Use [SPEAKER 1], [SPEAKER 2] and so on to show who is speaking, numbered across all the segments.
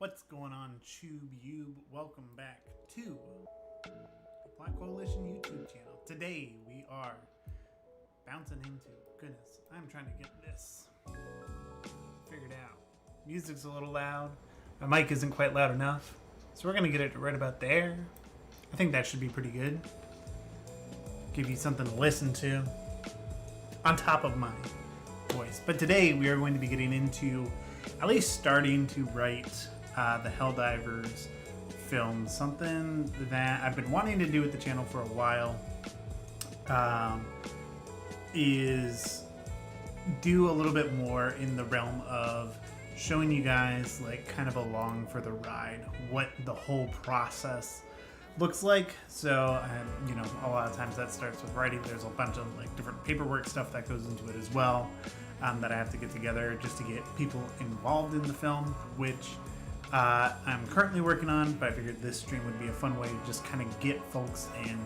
[SPEAKER 1] What's going on, TubeYube? Welcome back to the Black Coalition YouTube channel. Today we are bouncing into, goodness, I'm trying to get this figured out. Music's a little loud. My mic isn't quite loud enough, so we're gonna get it right about there. I think that should be pretty good. Give you something to listen to on top of my voice. But today we are going to be getting into at least starting to write the Helldivers film, something that I've been wanting to do with the channel for a while, is do a little bit more in the realm of showing you guys like kind of along for the ride what the whole process looks like. So you know, a lot of times that starts with writing. There's a bunch of like different paperwork stuff that goes into it as well, that I have to get together just to get people involved in the film, which I'm currently working on, but I figured this stream would be a fun way to just kind of get folks in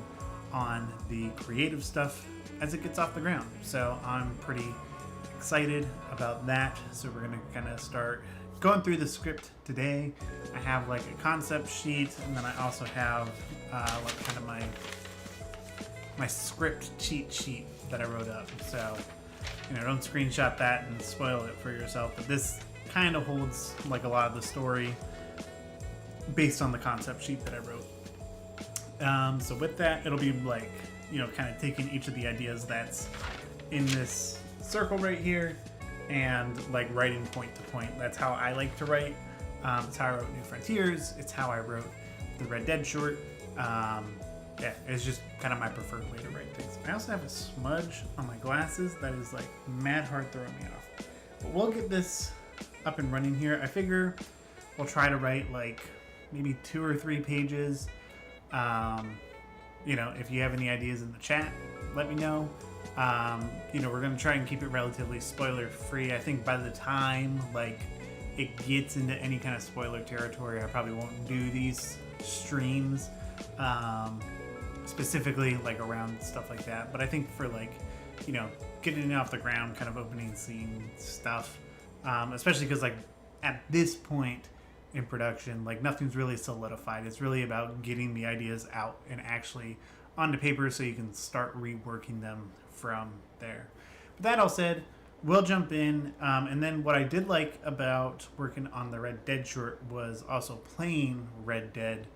[SPEAKER 1] on the creative stuff as it gets off the ground. So I'm pretty excited about that. So we're going to kind of start going through the script today. I have like a concept sheet, and then I also have like kind of my script cheat sheet that I wrote up. So, you know, don't screenshot that and spoil it for yourself, but this kind of holds like a lot of the story based on the concept sheet that I wrote. So with that, it'll be like, you know, kind of taking each of the ideas that's in this circle right here and like writing point to point. That's how I like to write. It's how I wrote New Frontiers. It's how I wrote the Red Dead short. Yeah, it's just kind of my preferred way to write things. I also have a smudge on my glasses that is like mad hard throwing me off. But we'll get this up and running here. I figure we'll try to write like maybe 2 or 3 pages. You know, if you have any ideas in the chat, let me know. You know, we're going to try and keep it relatively spoiler free. I think by the time like it gets into any kind of spoiler territory, I probably won't do these streams specifically like around stuff like that. But I think for like, you know, getting it off the ground, kind of opening scene stuff, especially because like at this point in production, like nothing's really solidified. It's really about getting the ideas out and actually onto paper so you can start reworking them from there. But that all said, we'll jump in. And then what I did like about working on the Red Dead short was also playing Red Dead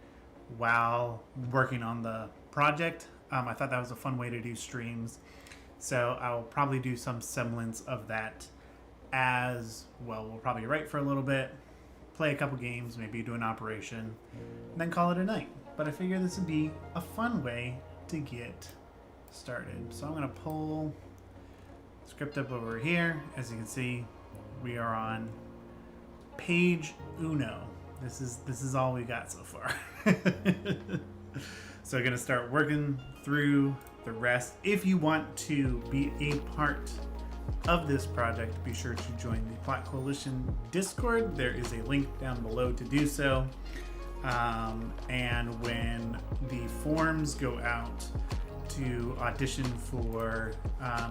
[SPEAKER 1] while working on the project. I thought that was a fun way to do streams. So I'll probably do some semblance of that as well. We'll probably write for a little bit, play a couple games, maybe do an operation, and then call it a night. But I figure this would be a fun way to get started. So I'm going to pull the script up over here. As you can see, we are on page uno. This is all we got so far. So I'm going to start working through the rest. If you want to be a part of this project, be sure to join the Black Coalition Discord. There is a link down below to do so. And when the forms go out to audition for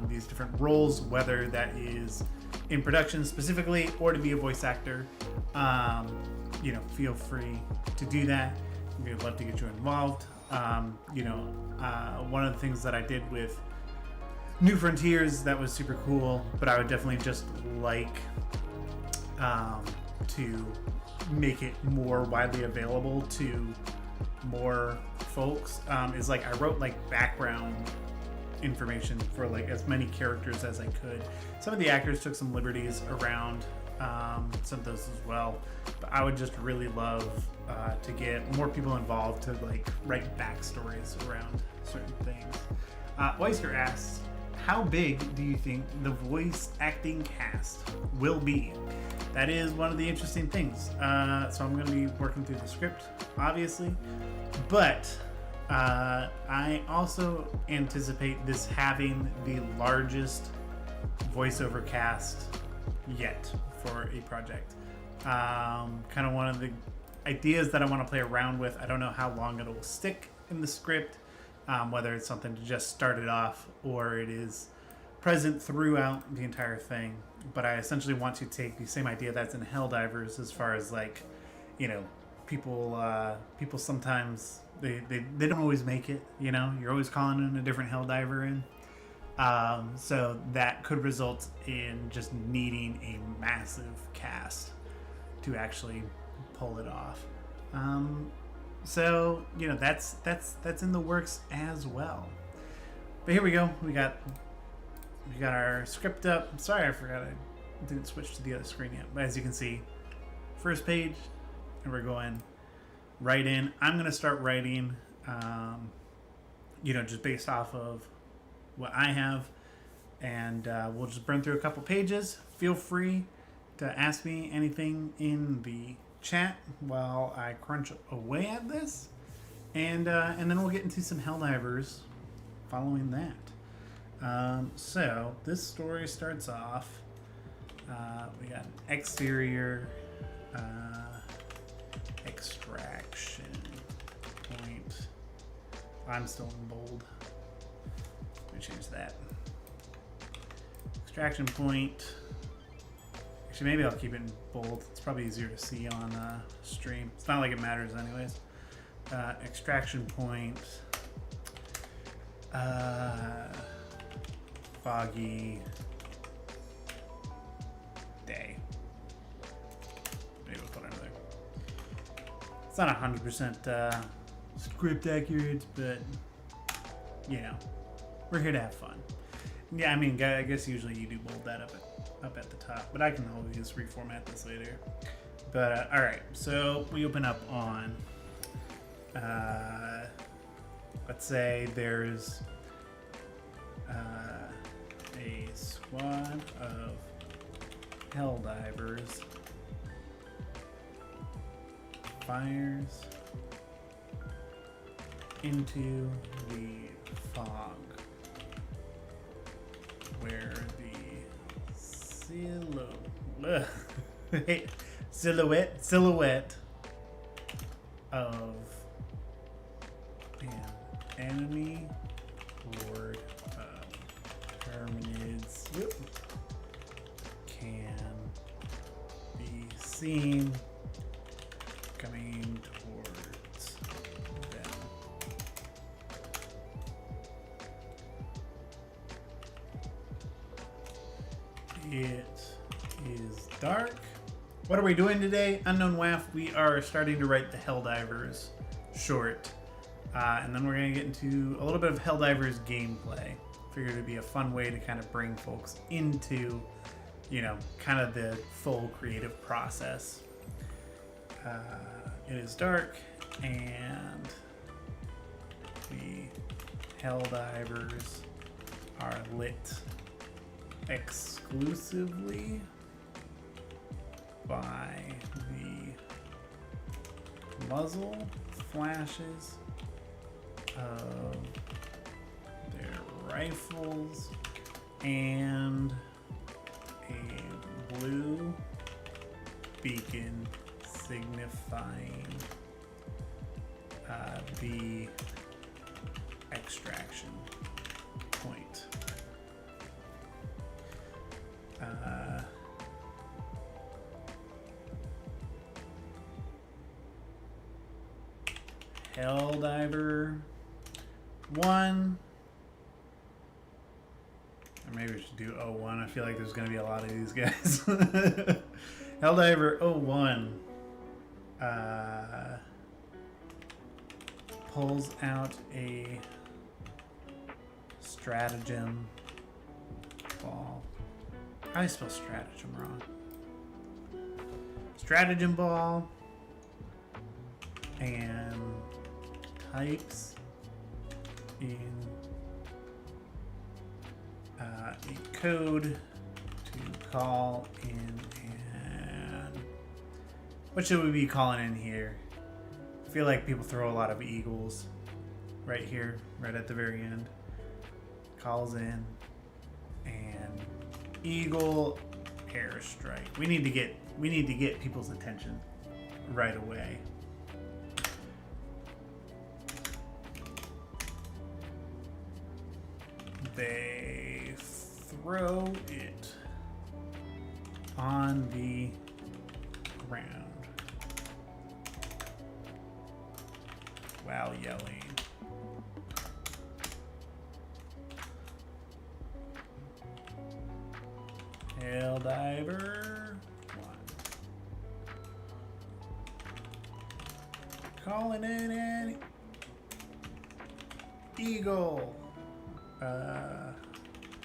[SPEAKER 1] these different roles, whether that is in production specifically or to be a voice actor, you know, feel free to do that. We'd love to get you involved. You know, one of the things that I did with New Frontiers that was super cool, but I would definitely just like to make it more widely available to more folks, is like I wrote like background information for like as many characters as I could. Some of the actors took some liberties around some of those as well, but I would just really love to get more people involved to like write backstories around certain things. Oyster asks, how big do you think the voice acting cast will be? That is one of the interesting things. So I'm going to be working through the script, obviously, but I also anticipate this having the largest voiceover cast yet for a project. Kind of one of the ideas that I want to play around with. I don't know how long it will stick in the script, whether it's something to just start it off or it is present throughout the entire thing. But I essentially want to take the same idea that's in Helldivers as far as like you know, people sometimes they don't always make it. You know, you're always calling in a different Helldiver in. So that could result in just needing a massive cast to actually pull it off. So you know that's in the works as well. But here we go. We got our script up. Sorry, I forgot I didn't switch to the other screen yet. But as you can see, first page, and we're going right in. I'm gonna start writing. You know, just based off of what I have, and we'll just burn through a couple pages. Feel free to ask me anything in the chat while I crunch away at this, and then we'll get into some Helldivers following that. So this story starts off. We got an exterior extraction point. I'm still in bold. Let me change that. Extraction point. Actually, maybe I'll keep it in bold. It's probably easier to see on stream. It's not like it matters anyways. Extraction point. Foggy day. Maybe we'll put it in there. It's not 100% script accurate, but you know, we're here to have fun. Yeah, I mean, I guess usually you do bold that up at the top, but I can always reformat this later. But all right, so we open up on, let's say there's a squad of Helldivers fires into the fog, where the silhouette of an enemy horde of pyramids can be seen coming towards them. It is dark. What are we doing today? Unknown WAF. We are starting to write the Helldivers short. And then we're going to get into a little bit of Helldivers gameplay. Figured it'd be a fun way to kind of bring folks into, you know, kind of the full creative process. It is dark, and the Helldivers are lit exclusively by the muzzle flashes of their rifles and a blue beacon signifying the extraction point. Helldiver 1. Or maybe we should do 01. I feel like there's going to be a lot of these guys. Helldiver 01 pulls out a stratagem ball. I spell stratagem wrong. Stratagem ball, and types in a code to call in. And what should we be calling in here? I feel like people throw a lot of eagles right here, right at the very end. Calls in and eagle airstrike. We need to get people's attention right away. They throw it on the ground. while yelling. Helldiver 1. Calling in an eagle.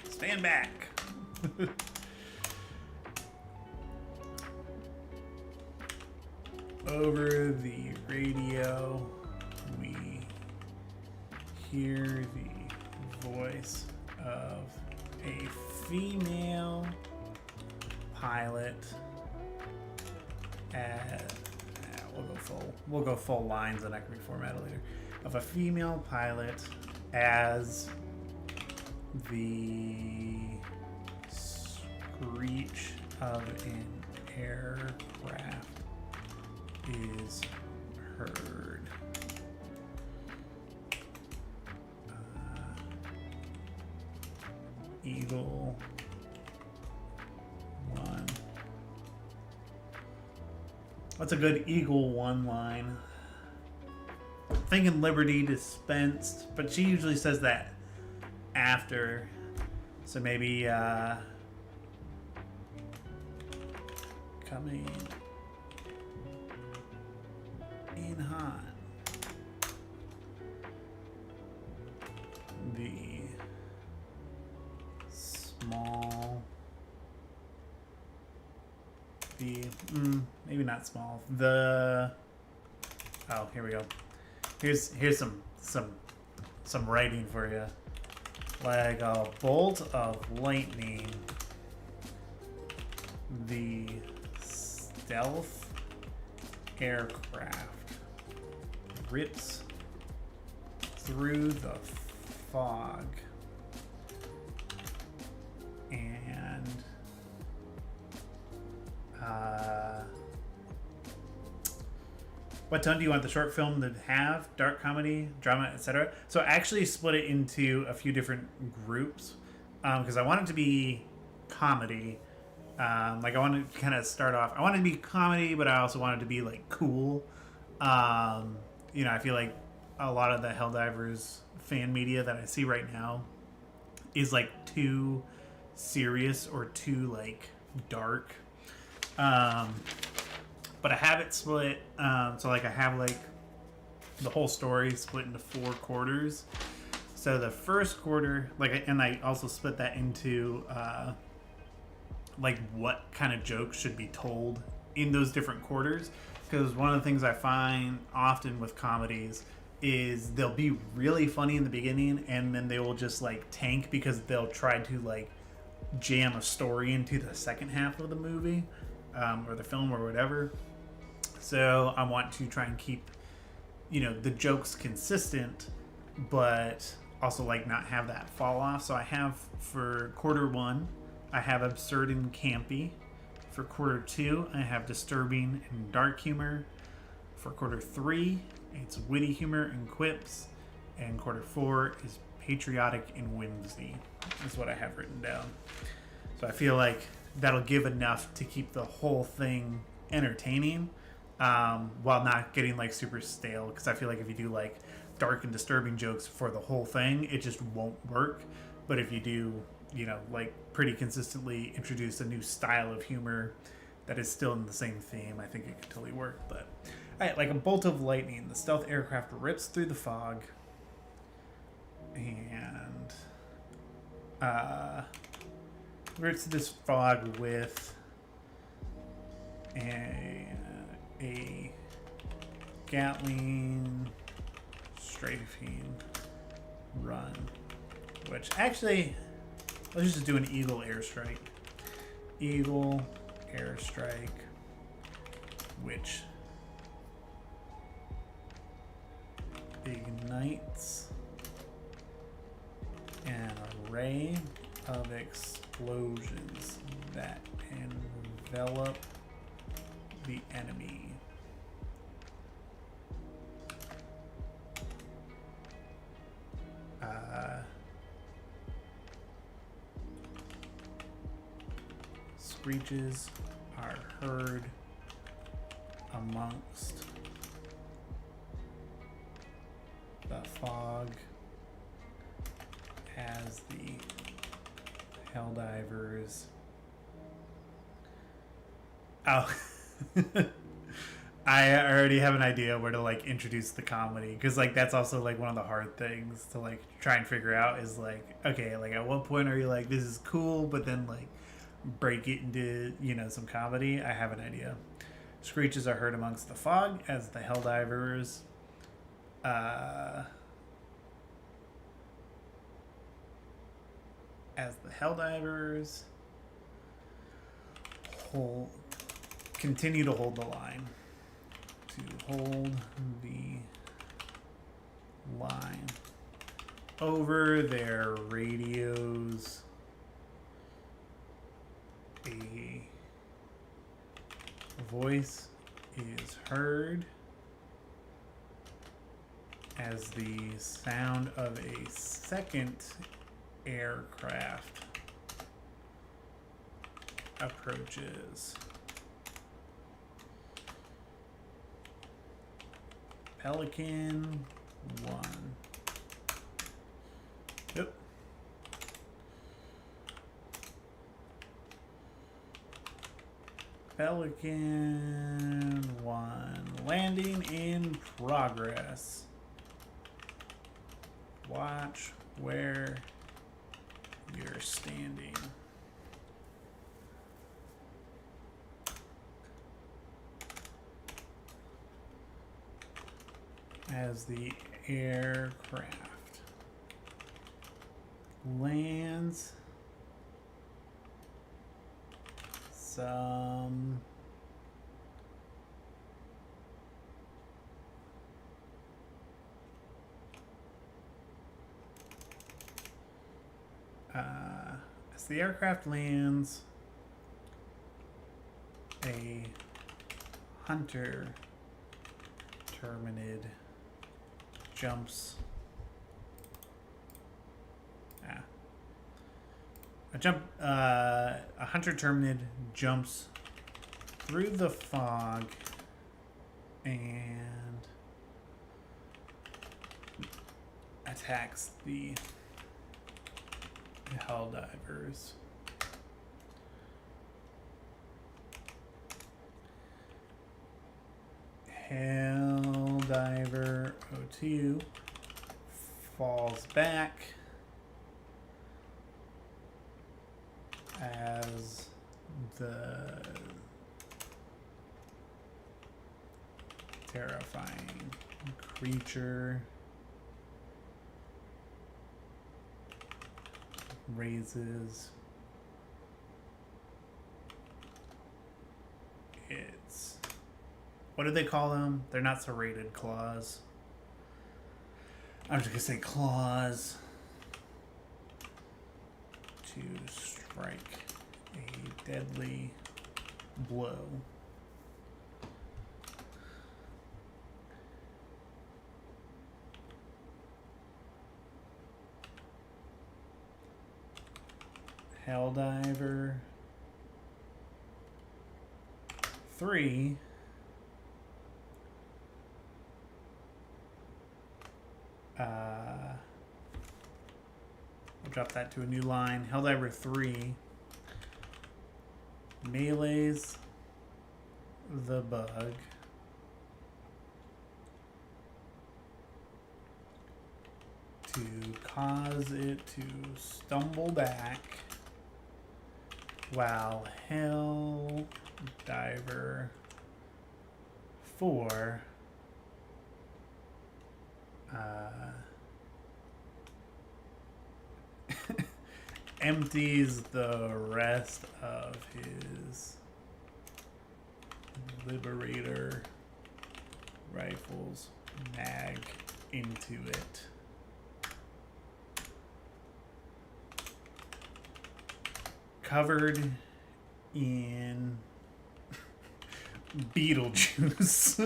[SPEAKER 1] Stand back. Over the radio, we hear the voice of a female pilot. We'll go full lines, and I can reformat it later. Of a female pilot as the screech of an aircraft is heard. Eagle 1. What's a good Eagle 1 line? I'm thinking Liberty dispensed, but she usually says that after. So maybe coming in hot. The small, maybe not small. The here we go. Here's some writing for you. Like a bolt of lightning, the stealth aircraft rips through the fog and what tone do you want the short film to have? Dark comedy, drama, etc. So I actually split it into a few different groups because I want it to be comedy. Like I wanted to kind of start off. I wanted to be comedy, but I also wanted to be like cool. You know, I feel like a lot of the Helldivers fan media that I see right now is like too serious or too like dark. But I have it split, so like I have like the whole story split into 4 quarters. So the first quarter, like, and I also split that into like what kind of jokes should be told in those different quarters. Because one of the things I find often with comedies is they'll be really funny in the beginning and then they will just like tank because they'll try to like jam a story into the second half of the movie or the film or whatever. So I want to try and keep, you know, the jokes consistent, but also like not have that fall off. So I have for quarter 1, I have absurd and campy. For quarter 2, I have disturbing and dark humor. For quarter 3, it's witty humor and quips. And quarter 4 is patriotic and whimsy. Is what I have written down. So I feel like that'll give enough to keep the whole thing entertaining. While not getting like super stale, because I feel like if you do like dark and disturbing jokes for the whole thing, it just won't work. But if you do, you know, like pretty consistently introduce a new style of humor that is still in the same theme, I think it could totally work. But alright, like a bolt of lightning, the stealth aircraft rips through the fog and rips this fog with a Gatling strafing run, which actually, let's just do an Eagle airstrike. Eagle airstrike, which ignites an array of explosions that envelop the enemy. Screeches are heard amongst the fog as the Helldivers. Oh. I already have an idea where to like introduce the comedy, because like that's also like one of the hard things to like try and figure out is like, okay, like at what point are you like, this is cool, but then like break it into, you know, some comedy. I have an idea. Screeches are heard amongst the fog as the Helldivers continue to hold the line. To hold the line over their radios. A voice is heard as the sound of a second aircraft approaches. Pelican 1. Yep. Pelican 1. Landing in progress. Watch where you're standing. As the aircraft lands, some as the aircraft lands, a hunter terminid jumps. A hunter terminid jumps through the fog and attacks the Helldivers. Helldiver 02 falls back as the terrifying creature raises its, what do they call them? They're not serrated claws. I'm just gonna say claws to strike a deadly blow. Helldiver 3 we'll drop that to a new line. Helldiver 3 melees the bug to cause it to stumble back, while Helldiver 4 empties the rest of his Liberator rifle's mag into it. Covered in Beetlejuice.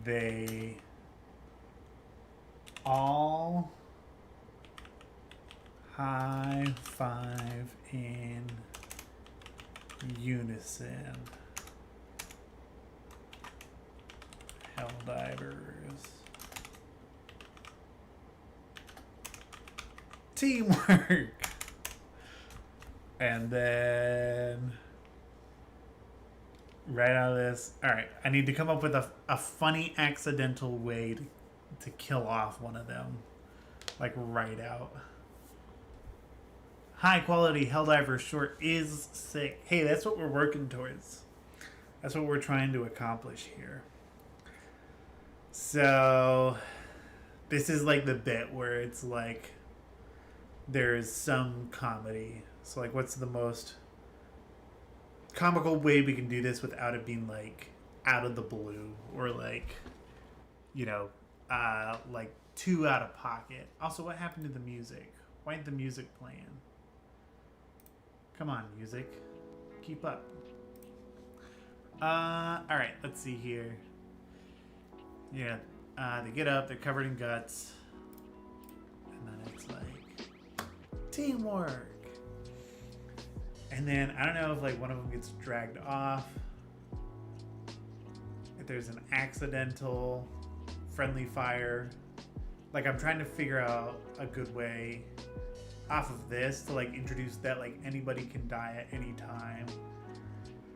[SPEAKER 1] They all high five in unison. Helldivers. Teamwork. And then right out of this, all right, I need to come up with a funny accidental way to kill off one of them. Like right out. High quality Helldivers short is sick. Hey, that's what we're working towards. That's what we're trying to accomplish here. So this is like the bit where it's like there's some comedy. So like what's the most comical way we can do this without it being like out of the blue or like, you know, like too out of pocket. Also, what happened to the music? Why ain't the music playing? Come on, music. Keep up. Alright, let's see here. Yeah, they get up, they're covered in guts. And then it's like, teamwork. And then, I don't know if like one of them gets dragged off. If there's an accidental friendly fire. Like, I'm trying to figure out a good way off of this to like introduce that like anybody can die at any time.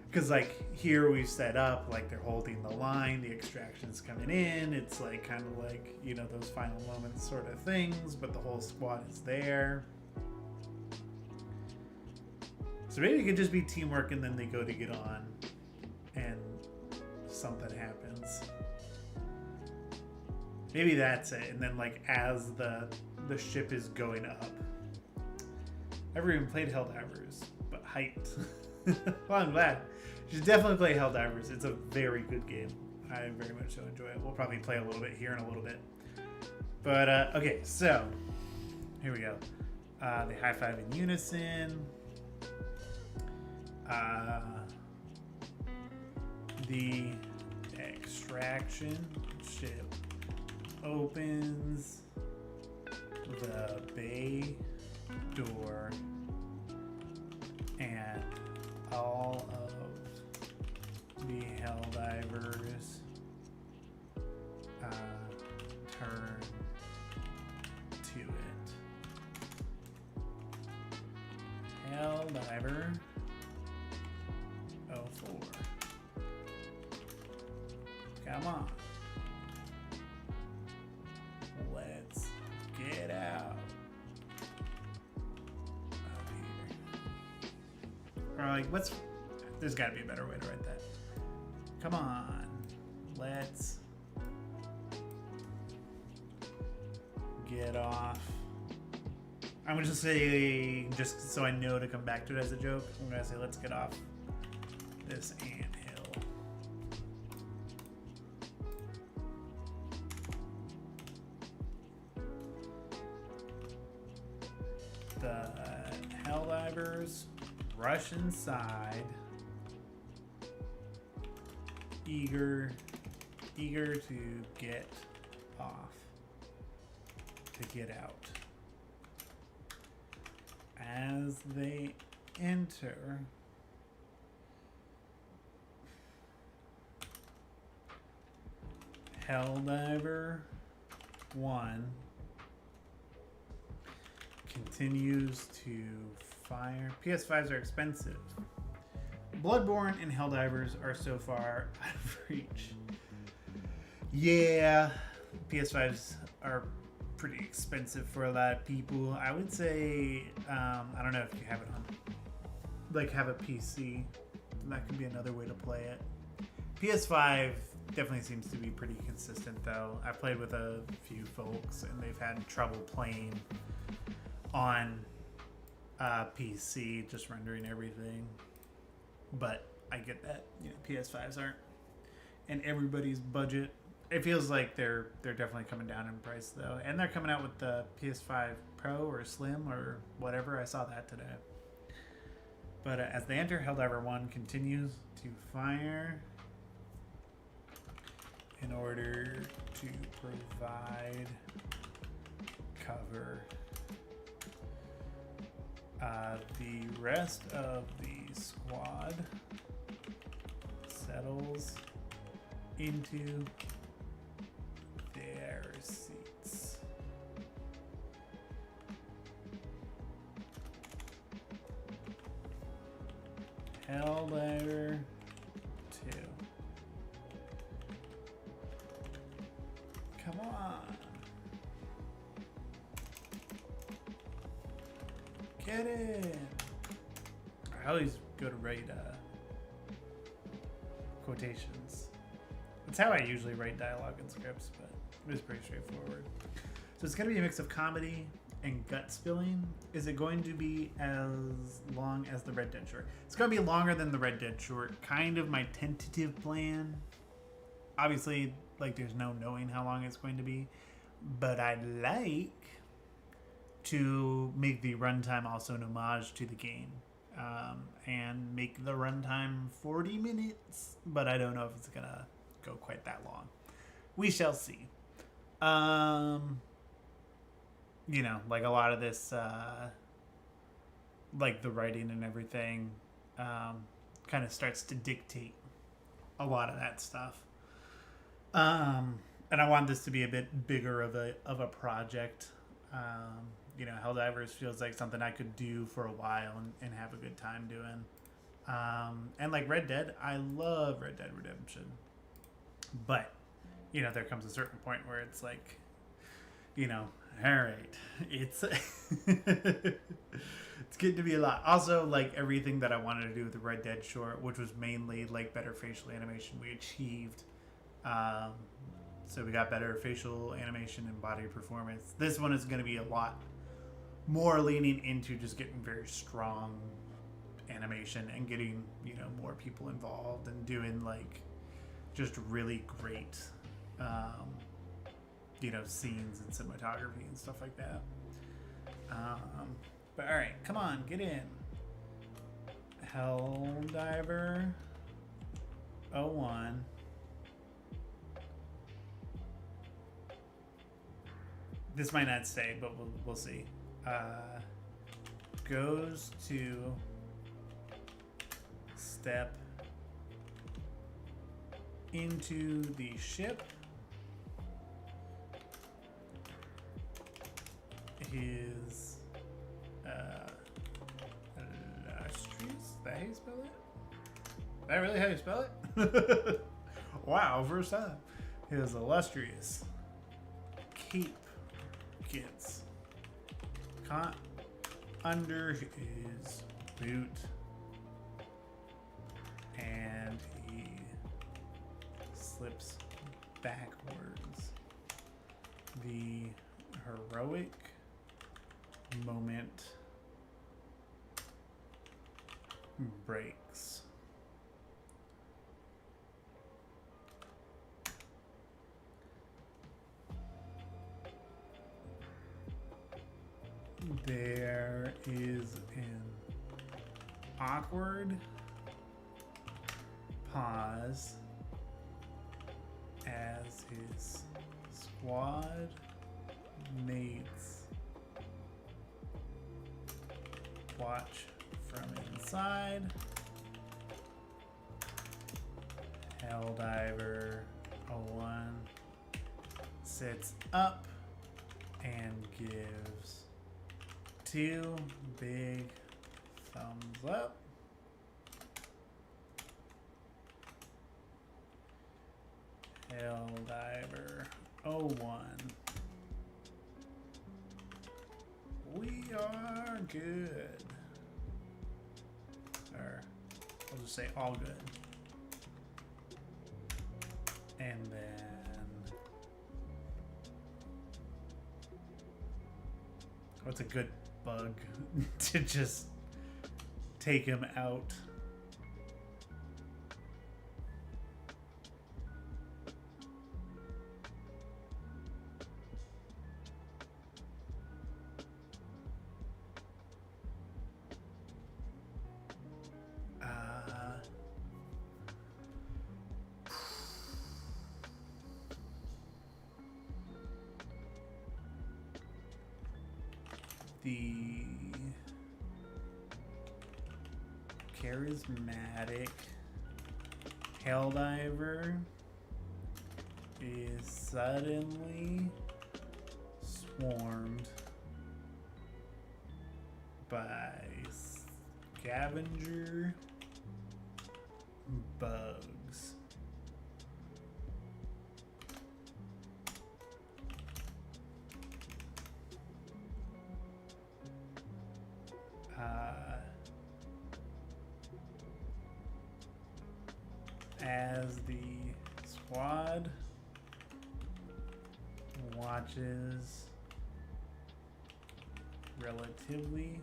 [SPEAKER 1] Because like here we've set up like they're holding the line, the extraction's coming in, it's like kind of like, you know, those final moments sort of things, but the whole squad is there. So maybe it could just be teamwork and then they go to get on and something happens. Maybe that's it. And then like as the ship is going up. I've never even played Helldivers, but hyped. Well, I'm glad. You should definitely play Helldivers. It's a very good game. I very much so enjoy it. We'll probably play a little bit here in a little bit. But, okay, so here we go. They high five in unison. The extraction ship opens the bay door and all of the Helldivers turn to it. Helldiver 04. Come on. Let's get out of here. Or like, there's gotta be a better way to write that. Come on. Let's get off. I'm gonna just say, just so I know to come back to it as a joke, I'm gonna say, let's get off this anthill. The Helldivers rush inside, eager to get off, to get out. As they enter, Helldiver 1 continues to fire. PS5s are expensive. Bloodborne and Helldivers are so far out of reach. Yeah, PS5s are pretty expensive for a lot of people. I would say, I don't know if you have it on, like have a PC. That could be another way to play it. PS5 definitely seems to be pretty consistent though. I played with a few folks and they've had trouble playing on PC, just rendering everything. But I get that, you know, PS5s aren't in everybody's budget. It feels like they're definitely coming down in price though, and they're coming out with the PS5 Pro or Slim or whatever. I saw that today. But as they enter, Helldiver 1 continues to fire in order to provide cover. The rest of the squad settles into receipts. Helldiver 2. Come on. Get it. I always go to write quotations. That's how I usually write dialogue and scripts, but it was pretty straightforward. So it's going to be a mix of comedy and gut spilling. Is it going to be as long as the Red Dead short? It's going to be longer than the Red Dead short. Kind of my tentative plan. Obviously, like, there's no knowing how long it's going to be, but I'd like to make the runtime also an homage to the game, and make the runtime 40 minutes, but I don't know if it's gonna go quite that long. We shall see. You know, like a lot of this, like the writing and everything, kind of starts to dictate a lot of that stuff. And I want this to be a bit bigger of a project. You know, Helldivers feels like something I could do for a while and have a good time doing. And like Red Dead, I love Red Dead Redemption. But, you know, there comes a certain point where it's like, you know, all right, it's it's getting to be a lot. Also, like everything that I wanted to do with the Red Dead short, which was mainly like better facial animation, we achieved. So we got better facial animation and body performance. This one is going to be a lot more leaning into just getting very strong animation and getting, you know, more people involved and doing like just really great, you know, scenes and cinematography and stuff like that. But all right, come on, get in. Helldiver 01. This might not stay, but we'll see. Goes to step into the ship. His illustrious. Is that how you spell it? Is that really how you spell it? Wow, first time. His illustrious cape gets caught under his boot, and he slips backwards. The heroic moment breaks. There is an awkward pause as his squad mates watch from inside. Helldiver 01 sits up and gives 2 big thumbs up. Helldivers 01. We are good. Or I'll just say all good. And then what's a good bug to just take him out? The charismatic Helldiver is suddenly swarmed by scavenger bugs. As the squad watches relatively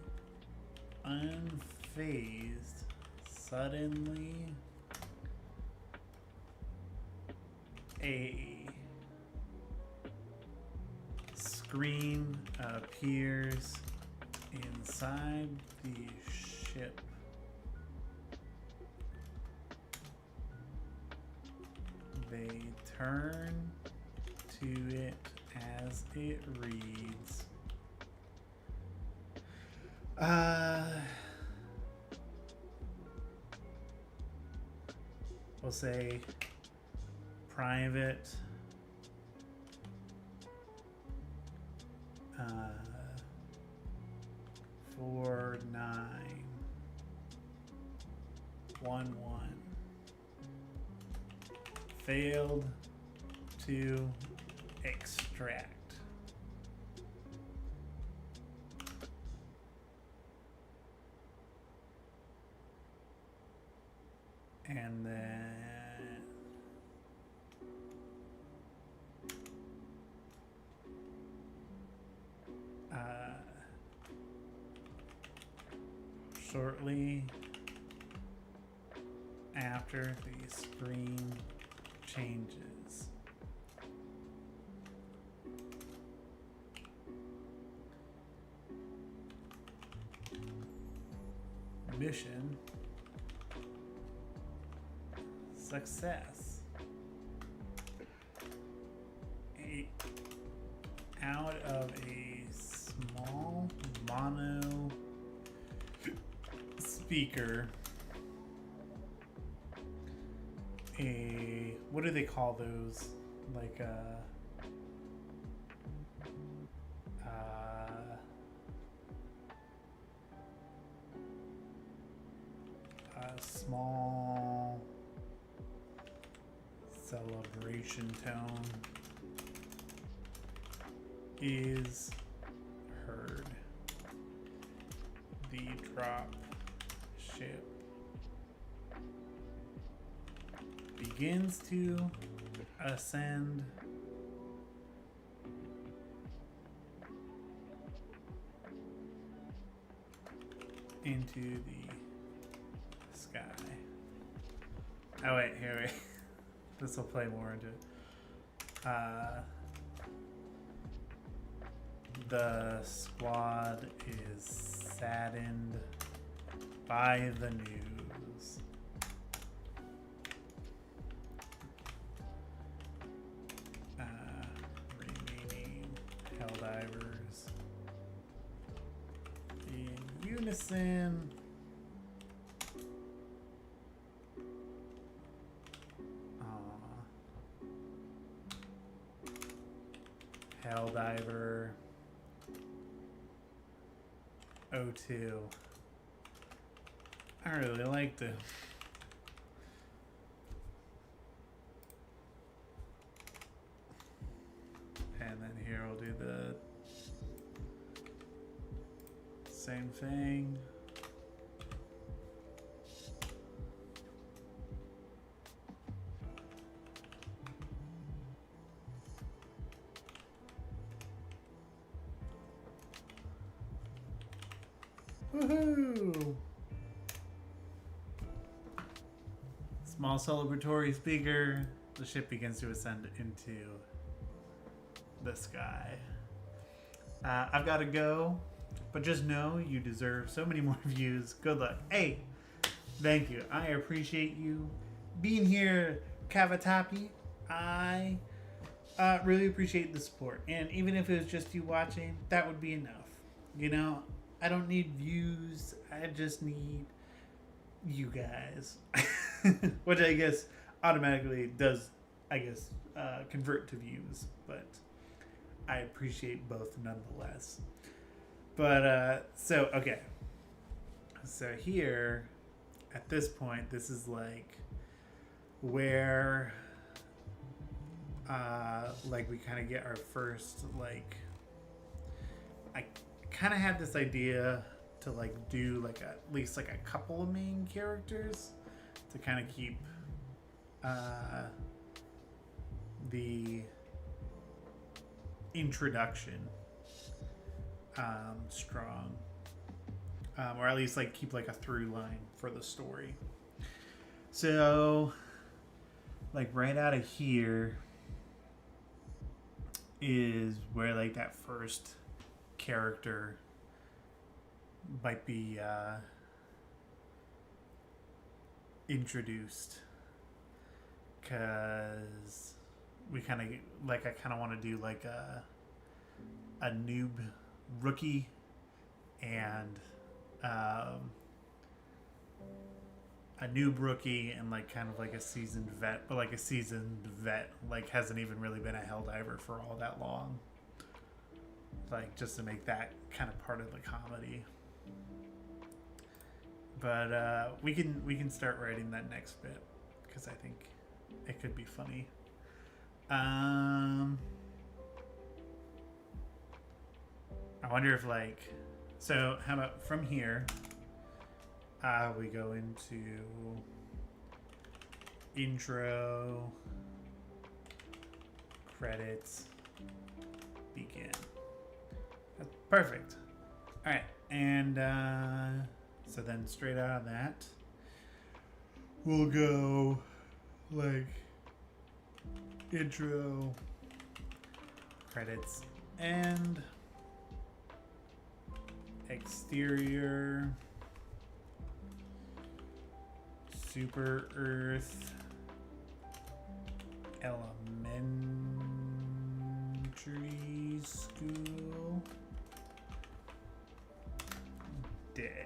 [SPEAKER 1] unfazed, suddenly a screen appears inside the ship. They turn to it as it reads. We'll say private 4911 failed to extract. And then shortly after the screen changes, mission success. Out of a small mono speaker, what do they call those? Like a small celebration tone is heard. The drop ship begins to ascend into the sky. Oh wait, wait. This will play more into it. The squad is saddened by the news. Remaining Helldivers in unison Helldiver 02. I really like them. And then here we'll do the same thing. Woohoo! Small celebratory speaker. The ship begins to ascend into the sky. I've got to go, but just know you deserve so many more views. Good luck. Hey, thank you. I appreciate you being here, Kavatapi. I really appreciate the support. And even if it was just you watching, that would be enough. You know, I don't need views. I just need you guys. Which I guess automatically does, convert to views. But I appreciate both nonetheless. But so okay, so here at this point, this is like where like we kind of get our first, like, I kind of had this idea to like do like at least like a couple of main characters to kind of keep the introduction strong, or at least like keep like a through line for the story. So like right out of here is where like that first character might be introduced, because we kind of like, I kind of want to do like a noob rookie and like kind of like a seasoned vet, but like a seasoned vet like hasn't even really been a Helldiver for all that long, like just to make that kind of part of the comedy. But we can start writing that next bit, because I think it could be funny. I wonder if like, so how about from here we go into intro, credits, begin. That's perfect. All right, and so then straight out of that, we'll go like intro, credits, and exterior, Super Earth, elementary school, day.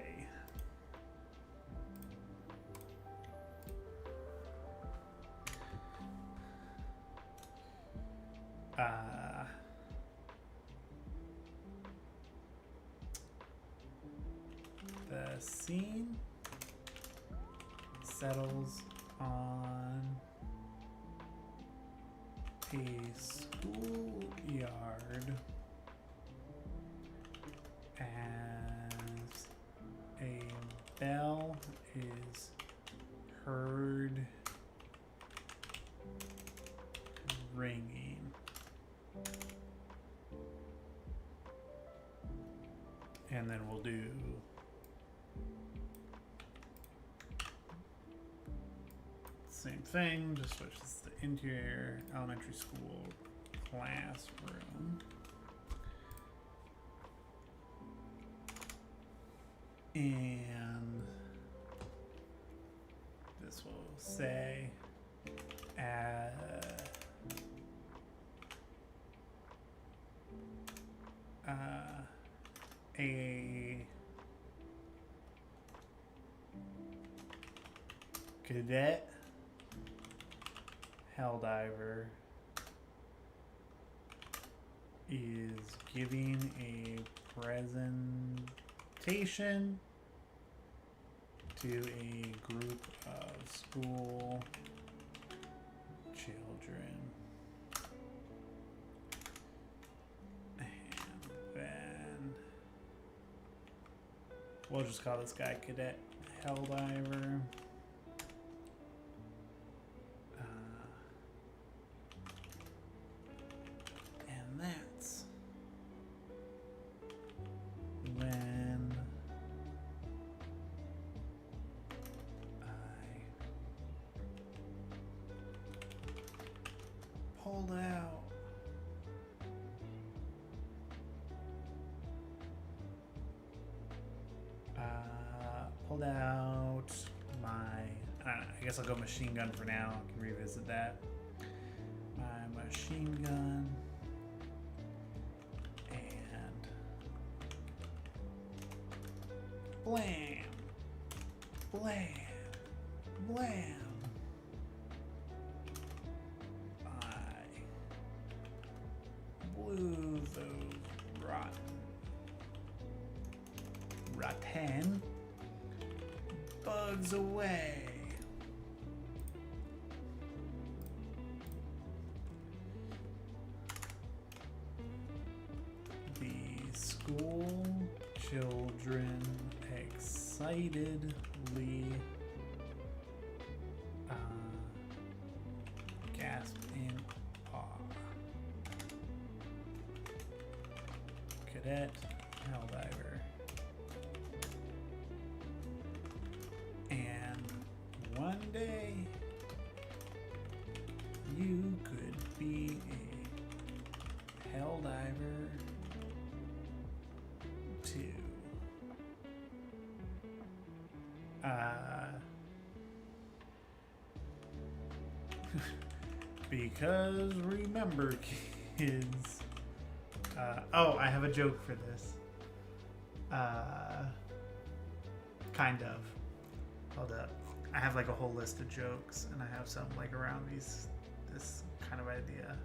[SPEAKER 1] The scene settles on a schoolyard as a bell is heard ringing. And then we'll do same thing, just switches to interior elementary school classroom. And this will say a cadet Helldiver is giving a presentation to a group of school children. And then we'll just call this guy Cadet Helldiver. That's when I pulled out my, I guess I'll go machine gun for now. I can revisit that. My machine gun. Blam, blam, blam. I blew those rotten bugs away. The school children excitedly gasp in awe. Cadet Helldiver. And one day you could be a Helldiver too. Because remember, kids. Oh, I have a joke for this. Kind of. Hold up. I have like a whole list of jokes, and I have some like around this kind of idea.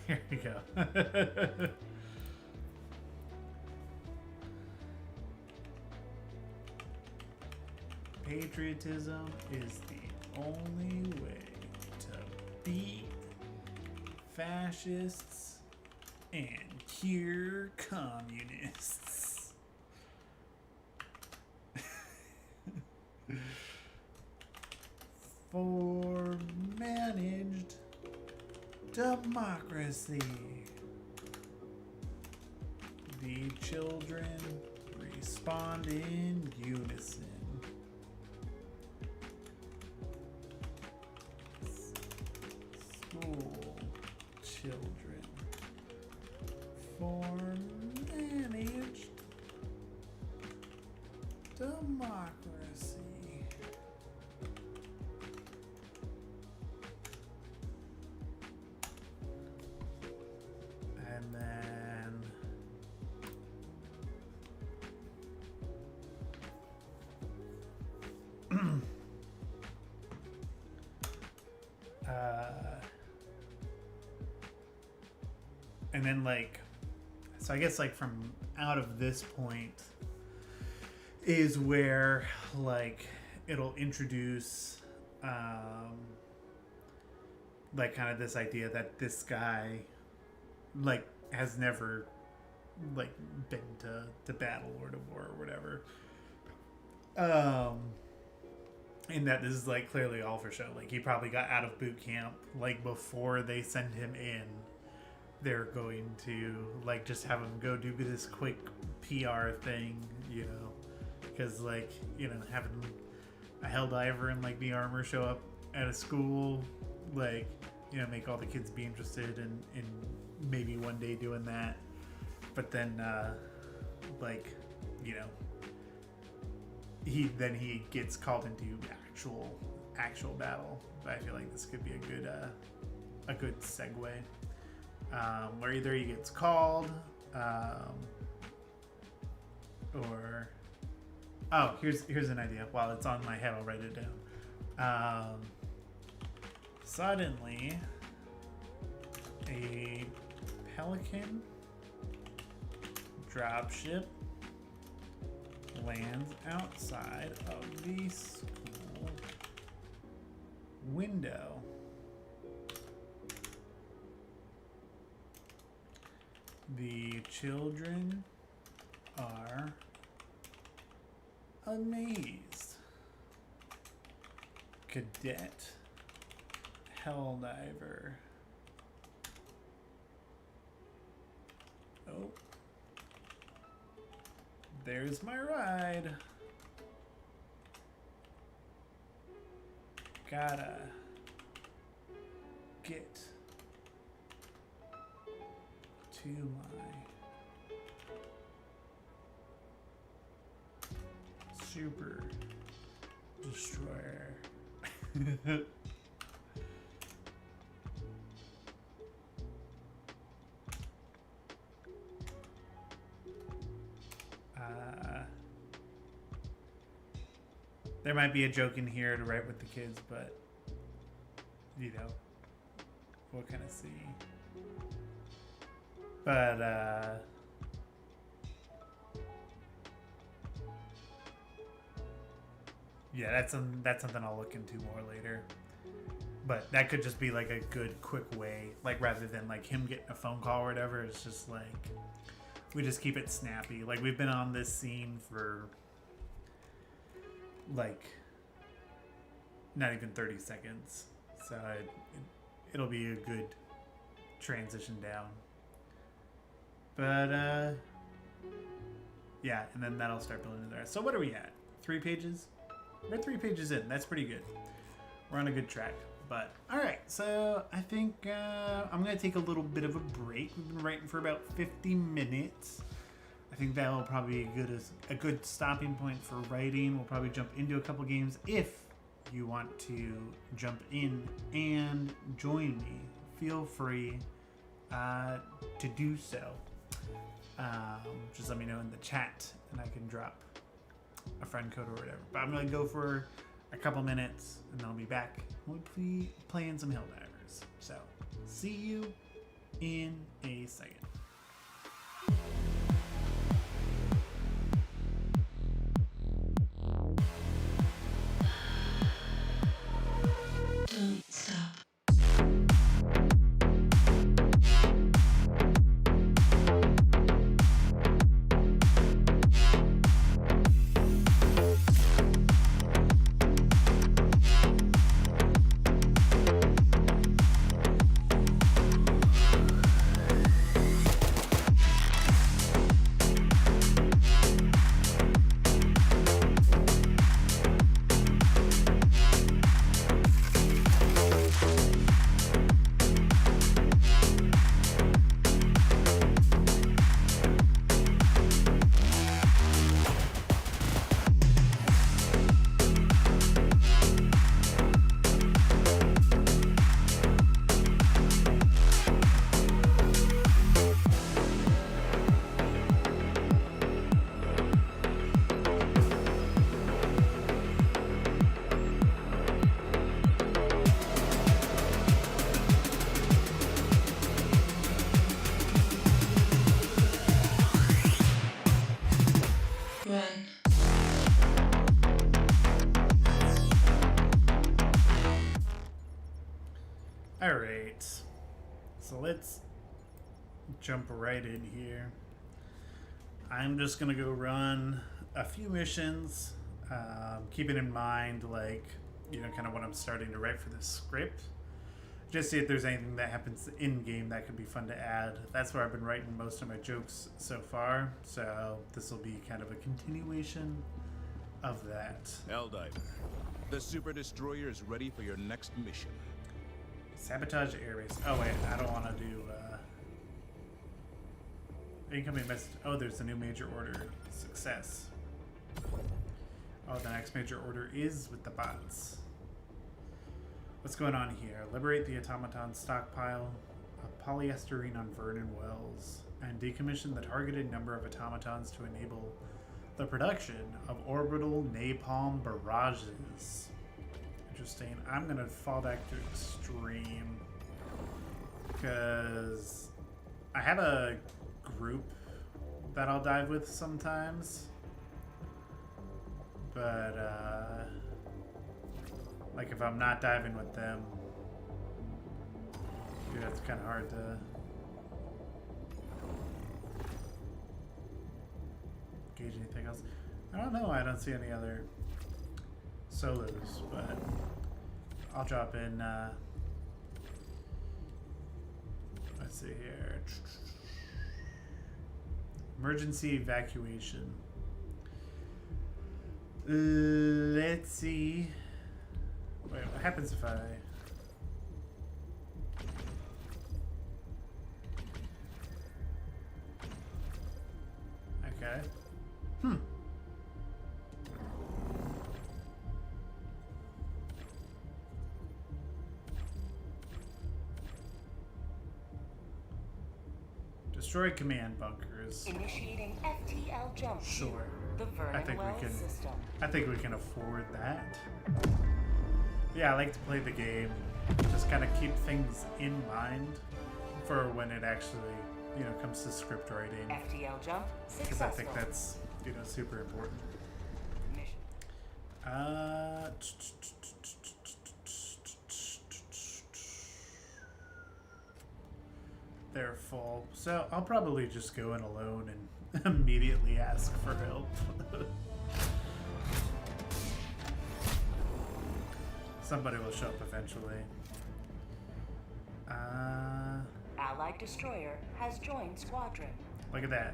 [SPEAKER 1] Here we go. Patriotism is the only way to beat fascists and cure communists. For managed democracy, the children respond in unison. School children for managed democracy. And then and then like, so I guess like from out of this point is where like it'll introduce like kind of this idea that this guy like has never like been to battle or to war or whatever, and that this is like clearly all for show. Like he probably got out of boot camp like before they send him in. They're going to like just have him go do this quick PR thing, you know, because like, you know, having a Helldiver in like the armor show up at a school, like, you know, make all the kids be interested in maybe one day doing that. But then like, you know, he gets called into actual battle. But I feel like this could be a good segue. Where either he gets called, or here's an idea. While it's on my head, I'll write it down. Suddenly, a Pelican dropship lands outside of the school window. The children are amazed. Cadet Helldiver. Oh. There's my ride. Gotta get to my super destroyer. There might be a joke in here to write with the kids, but you know, we'll kind of see. But yeah, that's something I'll look into more later. But that could just be like a good quick way, like rather than like him getting a phone call or whatever. It's just like we just keep it snappy. Like we've been on this scene for like not even 30 seconds, so it'll be a good transition down. But yeah, and then that'll start building the rest. So what are we at? 3 pages? We're 3 pages in. That's pretty good. We're on a good track. But all right, so I think I'm gonna take a little bit of a break. We've been writing for about 50 minutes. I think that will probably be a good stopping point for writing. We'll probably jump into a couple games if you want to jump in and join me. Feel free to do so. Just let me know in the chat, and I can drop a friend code or whatever. But I'm gonna go for a couple minutes, and then I'll be back. We'll be playing some Helldivers. So, see you in a second.
[SPEAKER 2] Don't stop.
[SPEAKER 1] Alright, so let's jump right in here. I'm just gonna go run a few missions, keeping in mind, like, you know, kind of what I'm starting to write for this script. Just see if there's anything that happens in game that could be fun to add. That's where I've been writing most of my jokes so far, so this will be kind of a continuation of that.
[SPEAKER 3] Helldiver, the Super Destroyer is ready for your next mission.
[SPEAKER 1] Sabotage airbase. Oh wait, I don't want to do incoming message. Oh, there's a new major order. Success. Oh, the next major order is with the bots. What's going on here? Liberate the automaton stockpile of polyestyrene on Vernon Wells and decommission the targeted number of automatons to enable the production of orbital napalm barrages. Interesting. I'm gonna fall back to extreme because I have a group that I'll dive with sometimes, but like if I'm not diving with them, dude, that's kind of hard to gauge anything else. I don't know. I don't see any other solos, but I'll drop in. Let's see here. Emergency evacuation. Let's see. Wait, what happens if I... Okay. Destroy command bunkers.
[SPEAKER 4] Initiating FTL jump.
[SPEAKER 1] Sure.
[SPEAKER 2] The
[SPEAKER 1] I think
[SPEAKER 2] Vernon
[SPEAKER 1] we can.
[SPEAKER 2] system.
[SPEAKER 1] I think we can afford that. Yeah, I like to play the game. Just kind of keep things in mind for when it actually, you know, comes to script writing.
[SPEAKER 2] FTL jump successful.
[SPEAKER 1] Because I think that's, you know, super important.
[SPEAKER 2] Mission.
[SPEAKER 1] They're full. So I'll probably just go in alone and immediately ask for help. Somebody will show up eventually.
[SPEAKER 2] Allied destroyer has joined squadron.
[SPEAKER 1] Look at that.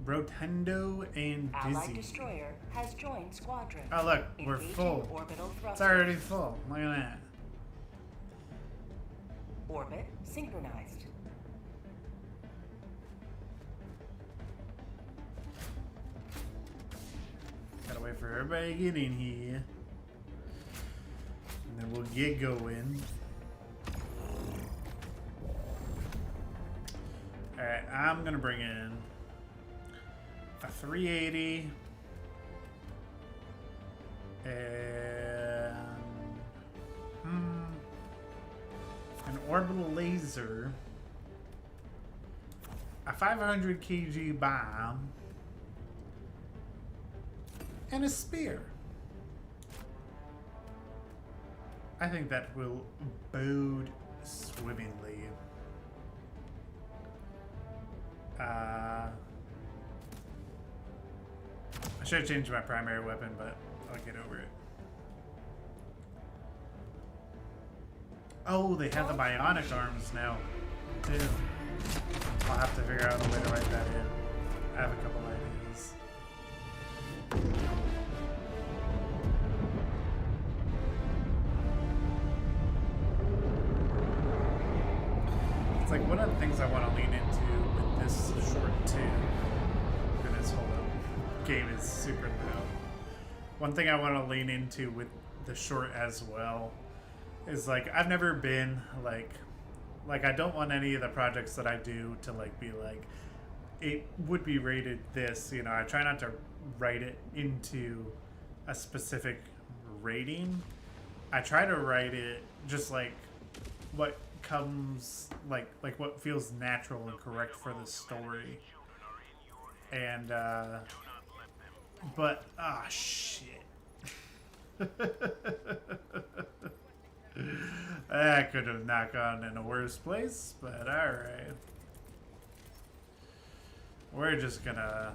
[SPEAKER 1] Rotundo and
[SPEAKER 2] Allied
[SPEAKER 1] Dizzy.
[SPEAKER 2] destroyer has joined squadron.
[SPEAKER 1] Oh look, we're
[SPEAKER 2] Engaging
[SPEAKER 1] full.
[SPEAKER 2] Orbital
[SPEAKER 1] It's
[SPEAKER 2] thruster.
[SPEAKER 1] already full. Look at that.
[SPEAKER 2] Orbit synchronized.
[SPEAKER 1] Gotta wait for everybody to get in here. And then we'll get going. Alright, I'm gonna bring in a 380 and an orbital laser, a 500 kg bomb, and a spear. I think that will bode swimmingly. I should have changed my primary weapon, but I'll get over it. Oh, they have the bionic arms now, too. I'll have to figure out a way to write that in. I have a couple ideas. It's like one of the things I want to lean into with this short too. Goodness, hold up. Game is super low. One thing I want to lean into with the short as well is like I've never been like I don't want any of the projects that I do to like be like it would be rated this, you know. I try not to write it into a specific rating. I try to write it just like what comes like what feels natural and correct for the story. And but shit. That could have not gone in a worse place, but alright. We're just gonna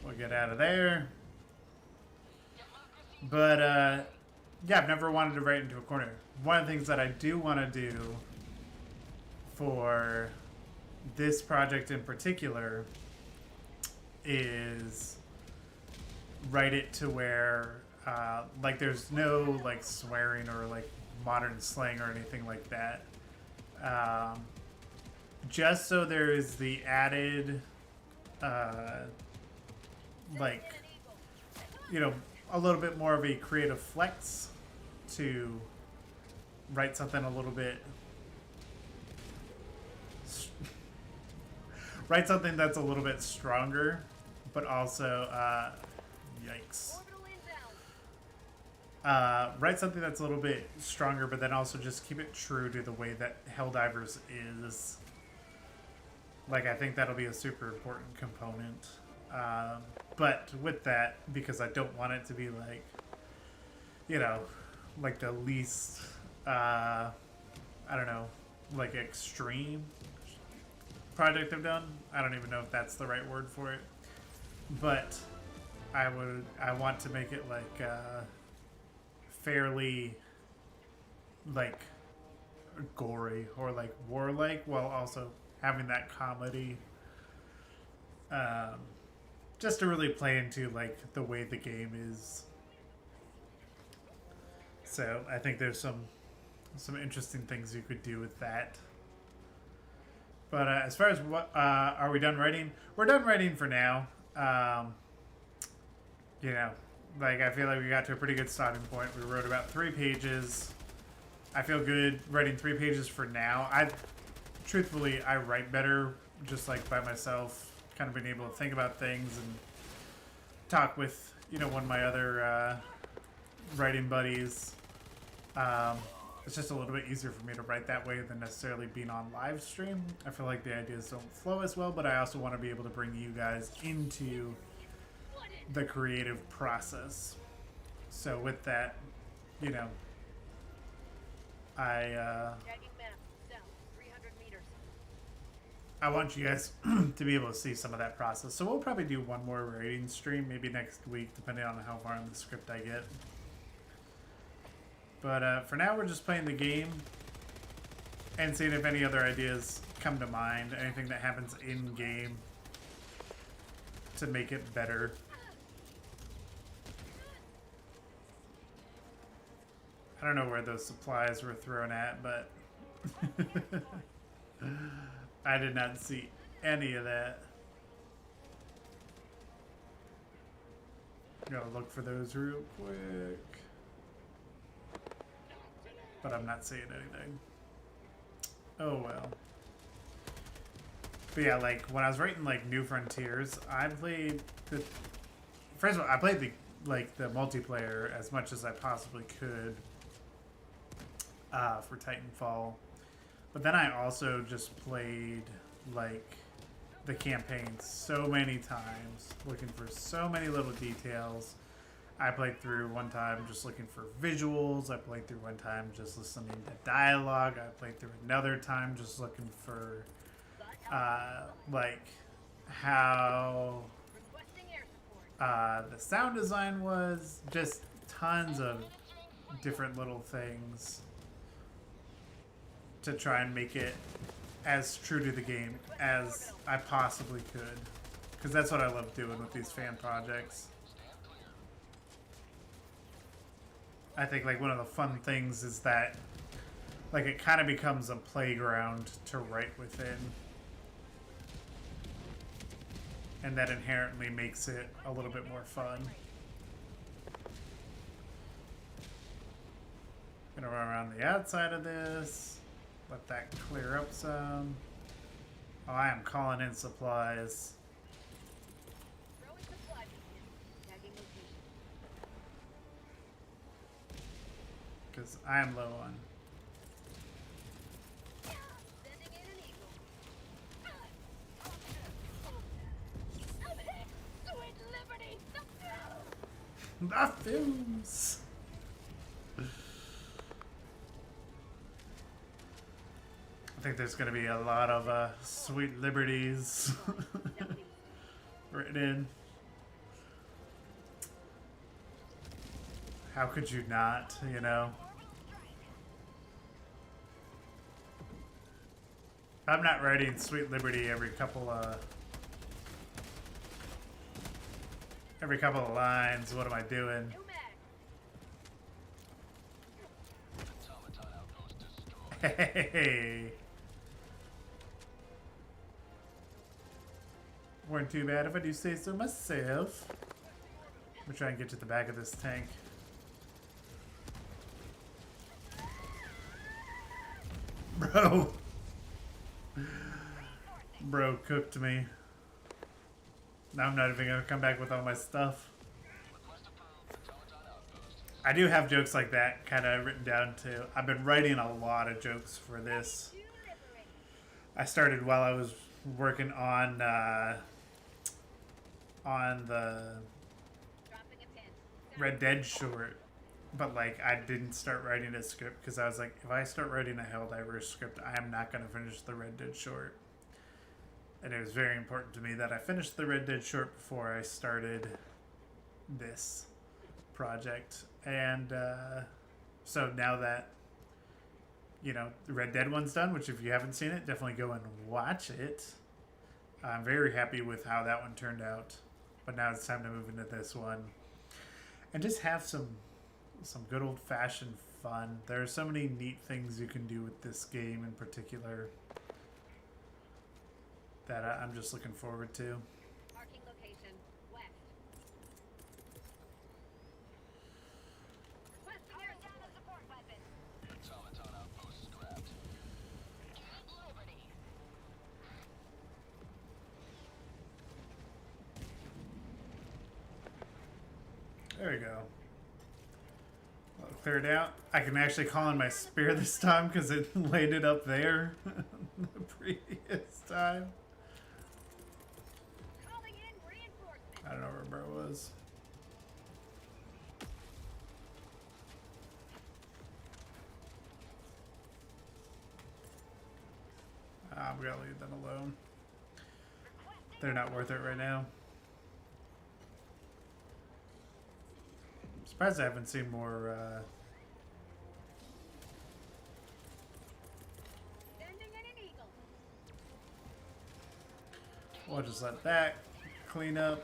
[SPEAKER 1] we'll get out of there. But yeah, I've never wanted to write into a corner. One of the things that I do want to do for this project in particular is write it to where like there's no like swearing or like modern slang or anything like that, just so there is the added like, you know, a little bit more of a creative flex to write something a little bit write something that's a little bit stronger, but also yikes. Write something that's a little bit stronger, but then also just keep it true to the way that Helldivers is. Like, I think that'll be a super important component. But with that, because I don't want it to be like, you know, like the least, I don't know, like extreme project I've done. I don't even know if that's the right word for it. But I want to make it like fairly like gory or like warlike while also having that comedy, just to really play into like the way the game is. So I think there's some interesting things you could do with that. But as far as what are we done writing? We're done writing for now. you know, like I feel like we got to a pretty good starting point. We wrote about 3 pages. I feel good writing 3 pages for now. Truthfully, I write better just like by myself, kind of being able to think about things and talk with, one of my other writing buddies. It's just a little bit easier for me to write that way than necessarily being on live stream. I feel like the ideas don't flow as well, but I also want to be able to bring you guys into the creative process. So with that, I want you guys to be able to see some of that process. So we'll probably do one more rating stream, maybe next week, depending on how far in the script I get. But for now, we're just playing the game and seeing if any other ideas come to mind, anything that happens in-game to make it better. I don't know where those supplies were thrown at, but I did not see any of that. Gotta look for those real quick. But I'm not seeing anything. Oh well. But yeah, like when I was writing like New Frontiers, I played the first of all, I played the multiplayer as much as I possibly could for Titanfall. But then I also just played like the campaign so many times, looking for so many little details. I played through one time just looking for visuals. I played through one time just listening to dialogue. I played through another time just looking for like how the sound design was. Just tons of different little things to try and make it as true to the game as I possibly could. Because that's what I love doing with these fan projects. I think like one of the fun things is that like it kind of becomes a playground to write within. And that inherently makes it a little bit more fun. Gonna run around the outside of this. Let that clear up some. Oh, I am calling in supplies. Because I am low on. The films! I think there's going to be a lot of sweet liberties written in. How could you not, you know? I'm not writing Sweet Liberty every couple of lines. What am I doing? Hey, weren't too bad if I do say so myself. Let me try and get to the back of this tank. Bro cooked me. Now I'm not even gonna come back with all my stuff. I do have jokes like that kind of written down too. I've been writing a lot of jokes for this. I started while I was working on the Red Dead short. But, like, I didn't start writing a script because I was like, if I start writing a Helldivers script, I am not going to finish the Red Dead short. And it was very important to me that I finished the Red Dead short before I started this project. And so now that, you know, the Red Dead one's done, which if you haven't seen it, definitely go and watch it. I'm very happy with how that one turned out. But now it's time to move into this one. And just have some good old-fashioned fun. There are so many neat things you can do with this game in particular that I'm just looking forward to.
[SPEAKER 4] Parking location west.
[SPEAKER 1] There we go. Well, cleared out. I can actually call in my spear this time because it laid it up there the previous time.
[SPEAKER 4] Calling in reinforcements.
[SPEAKER 1] I don't know where it was. I'm gonna leave them alone. They're not worth it right now. I'm surprised I haven't seen more
[SPEAKER 4] Sending in an eagle.
[SPEAKER 1] we'll just let that clean up.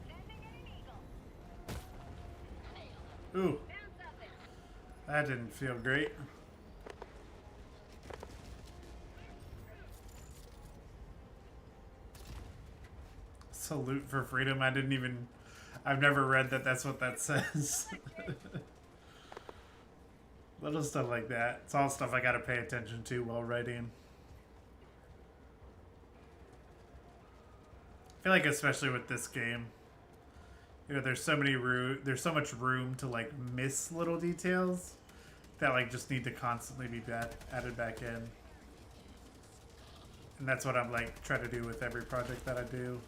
[SPEAKER 4] Sending in an eagle.
[SPEAKER 1] Ooh,
[SPEAKER 4] Bounce up it.
[SPEAKER 1] that didn't feel great. Salute for freedom. I've never read that that's what that says. Little stuff like that. It's all stuff I gotta pay attention to while writing. I feel like especially with this game, you know, there's so much room to like miss little details that like just need to constantly be added back in. And that's what I'm like trying to do with every project that I do.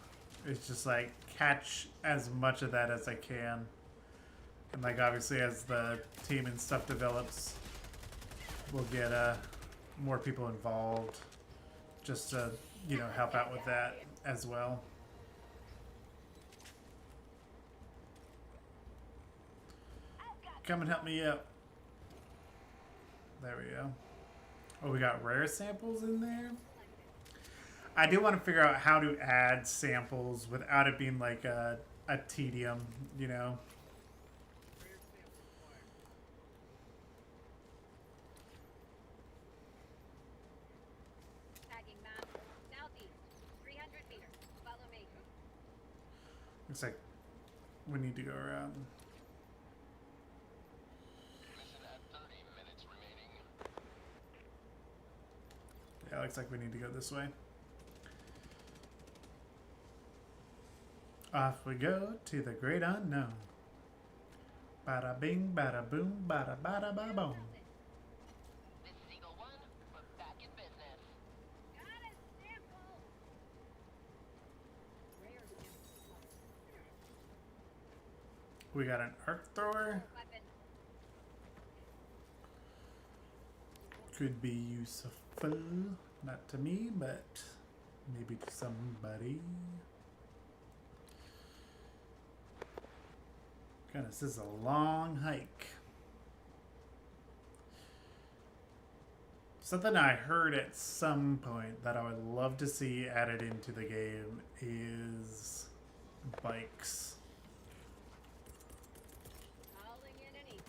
[SPEAKER 1] It's just like catch as much of that as I can. And like obviously as the team and stuff develops, we'll get more people involved just to, you know, help out with that as well. Come and help me out. There we go. Oh, we got rare samples in there? I do want to figure out how to add samples without it being like a tedium, you know?
[SPEAKER 4] Tagging map. Southeast. 300 meters. Follow me.
[SPEAKER 1] Looks like we need to go around.
[SPEAKER 5] Mission at 30 minutes remaining.
[SPEAKER 1] Yeah, looks like we need to go this way. Off we go to the great unknown. Bada bing, bada boom, bada bada ba boom.
[SPEAKER 5] This is Eagle 1. We're back in business.
[SPEAKER 4] Got a sample. Rare sample.
[SPEAKER 1] We got an arc thrower.
[SPEAKER 4] Weapon.
[SPEAKER 1] Could be useful. Not to me, but maybe to somebody. Goodness, this is a long hike. Something I heard at some point that I would love to see added into the game is bikes.
[SPEAKER 4] Calling in an eagle.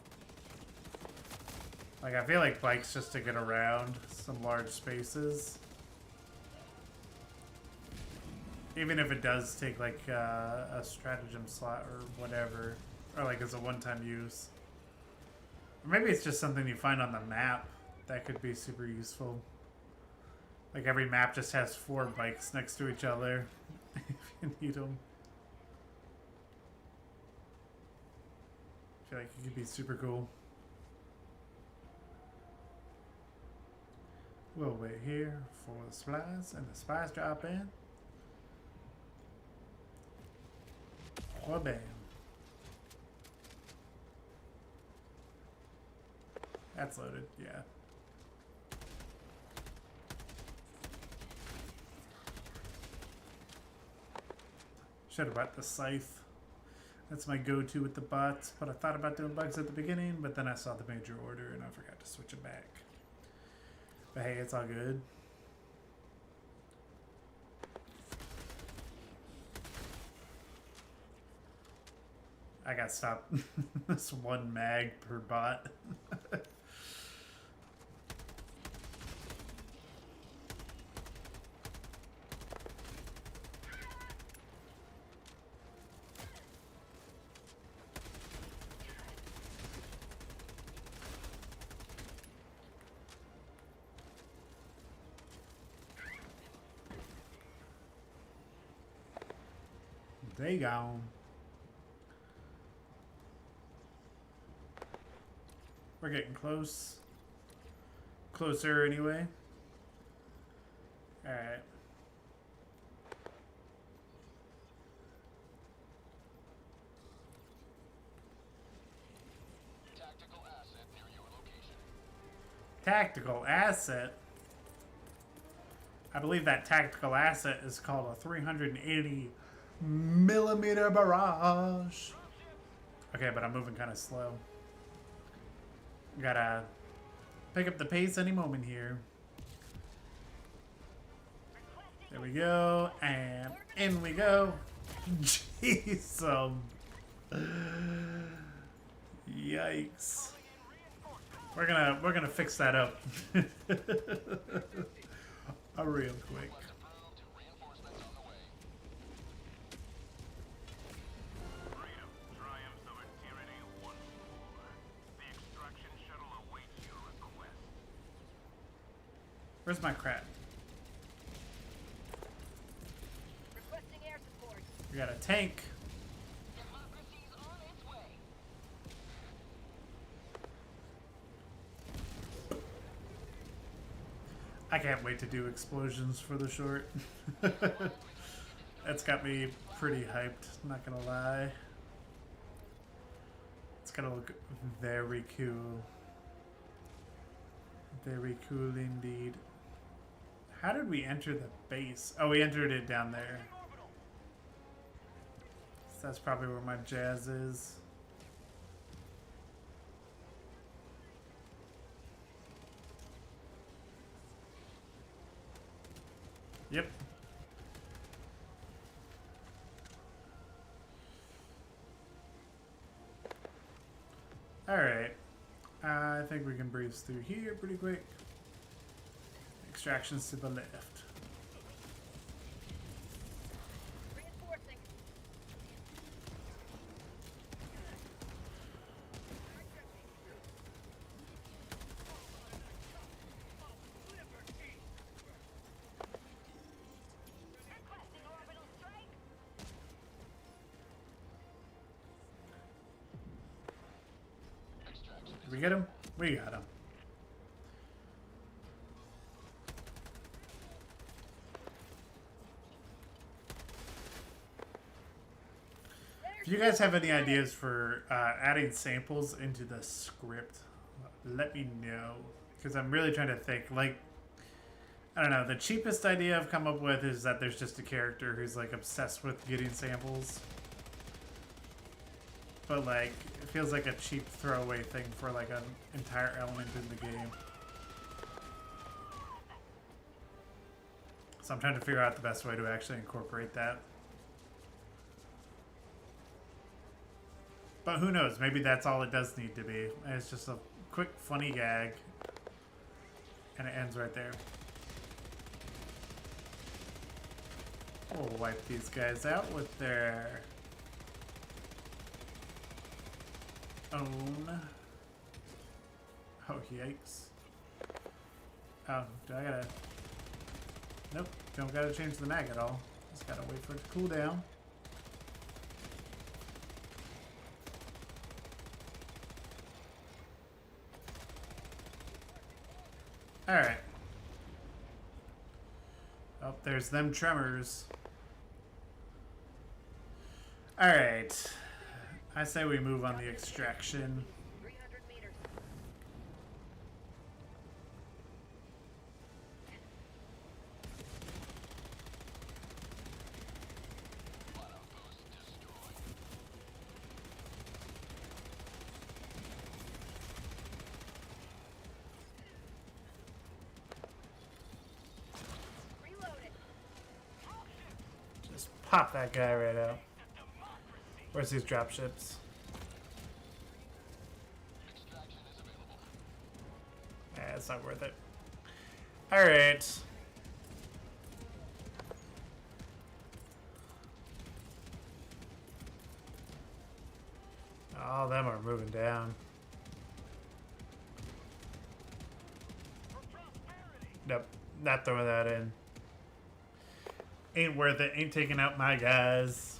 [SPEAKER 1] Like, I feel like bikes just to get around some large spaces. Even if it does take like a stratagem slot or whatever. Or like as a one-time use. Or maybe it's just something you find on the map that could be super useful. Like every map just has 4 bikes next to each other if you need them. I feel like it could be super cool. We'll wait here for the supplies, and the supplies drop in. Well, bam. That's loaded, yeah. Should have brought the scythe. That's my go-to with the bots, but I thought about doing bugs at the beginning, but then I saw the major order and I forgot to switch it back. But hey, it's all good. I got stopped. This 1 mag per bot. They gone. We're getting close. Closer anyway. Alright.
[SPEAKER 3] Tactical asset near your location.
[SPEAKER 1] Tactical asset. I believe that tactical asset is called a 380 millimeter barrage. Okay, but I'm moving kind of slow. Gotta pick up the pace any moment here. There we go, and in we go. Jeez, yikes. We're gonna fix that up. Real quick.
[SPEAKER 3] Reinforcements on the way.
[SPEAKER 6] Freedom, triumphs over tyranny once more. The extraction shuttle awaits your request.
[SPEAKER 1] Where's my crap?
[SPEAKER 4] Requesting air support.
[SPEAKER 1] We got a tank.
[SPEAKER 5] Democracy's on its way.
[SPEAKER 1] I can't wait to do explosions for the short. That's got me pretty hyped, not gonna lie. It's gonna look very cool. Very cool indeed. How did we enter the base? Oh, we entered it down there. So that's probably where my jazz is. Yep. Alright. I think we can breeze through here pretty quick. Extractions to the left.
[SPEAKER 4] Reinforcing.
[SPEAKER 5] Requesting orbital strike.
[SPEAKER 3] Extraction
[SPEAKER 1] Did we get him? We got him. If you guys have any ideas for adding samples into the script, let me know. Because I'm really trying to think. Like, I don't know. The cheapest idea I've come up with is that there's just a character who's like obsessed with getting samples. But like, it feels like a cheap throwaway thing for like an entire element in the game. So I'm trying to figure out the best way to actually incorporate that. But who knows? Maybe that's all it does need to be. And it's just a quick, funny gag. And it ends right there. We'll wipe these guys out with their own. Oh, yikes. Oh, do I gotta... Nope, don't gotta change the mag at all. Just gotta wait for it to cool down. Alright. Oh, there's them tremors. Alright. I say we move on the extraction.
[SPEAKER 4] 300 meters.
[SPEAKER 3] outpost destroyed.
[SPEAKER 4] Reloaded.
[SPEAKER 1] Just pop that guy right out. Where's these dropships?
[SPEAKER 3] Extraction is available.
[SPEAKER 1] It's not worth it. Alright. All of them are moving down. Nope, not throwing that in. Ain't worth it. Ain't taking out my guys.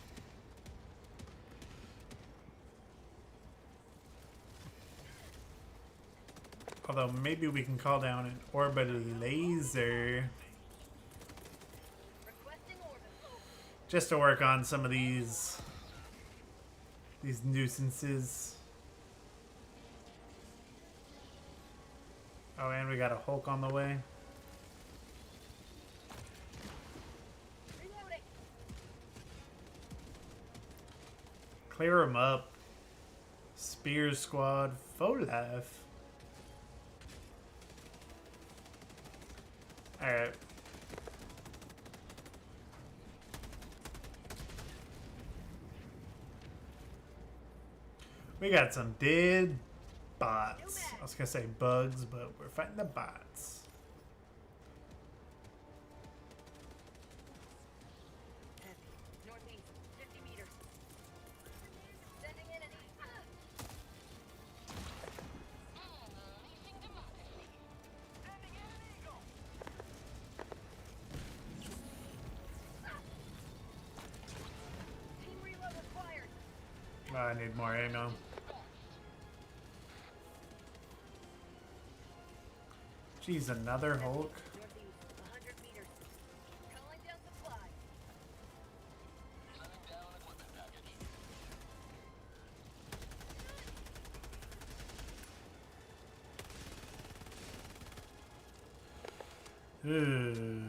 [SPEAKER 1] Although maybe we can call down an orbital laser
[SPEAKER 4] Requesting orbital.
[SPEAKER 1] just to work on some of these nuisances. Oh, and we got a Hulk on the way.
[SPEAKER 4] Reloading.
[SPEAKER 1] Clear him up. Spears squad, faux life. Alright. We got some dead bots. I was gonna say bugs, but we're fighting the bots.
[SPEAKER 4] Heavy. Northeast. 50 meters. Sending in an
[SPEAKER 5] Unleashing democracy.
[SPEAKER 6] Sending in an eagle.
[SPEAKER 4] team reload required.
[SPEAKER 1] I need more ammo. Jeez, another Hulk.
[SPEAKER 4] Northeast. 100 meters. Calling down supply.
[SPEAKER 3] Sending down equipment package.
[SPEAKER 1] Ugh.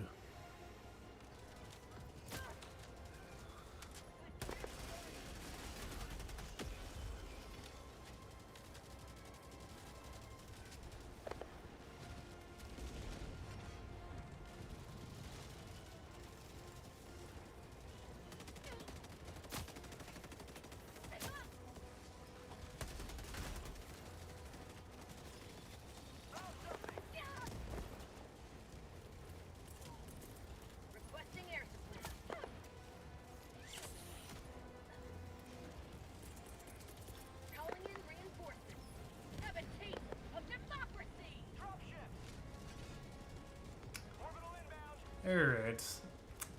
[SPEAKER 4] Requesting air support. Calling in reinforcements. Have a taste of democracy.
[SPEAKER 6] Dropship. Orbital inbound.
[SPEAKER 1] Alright.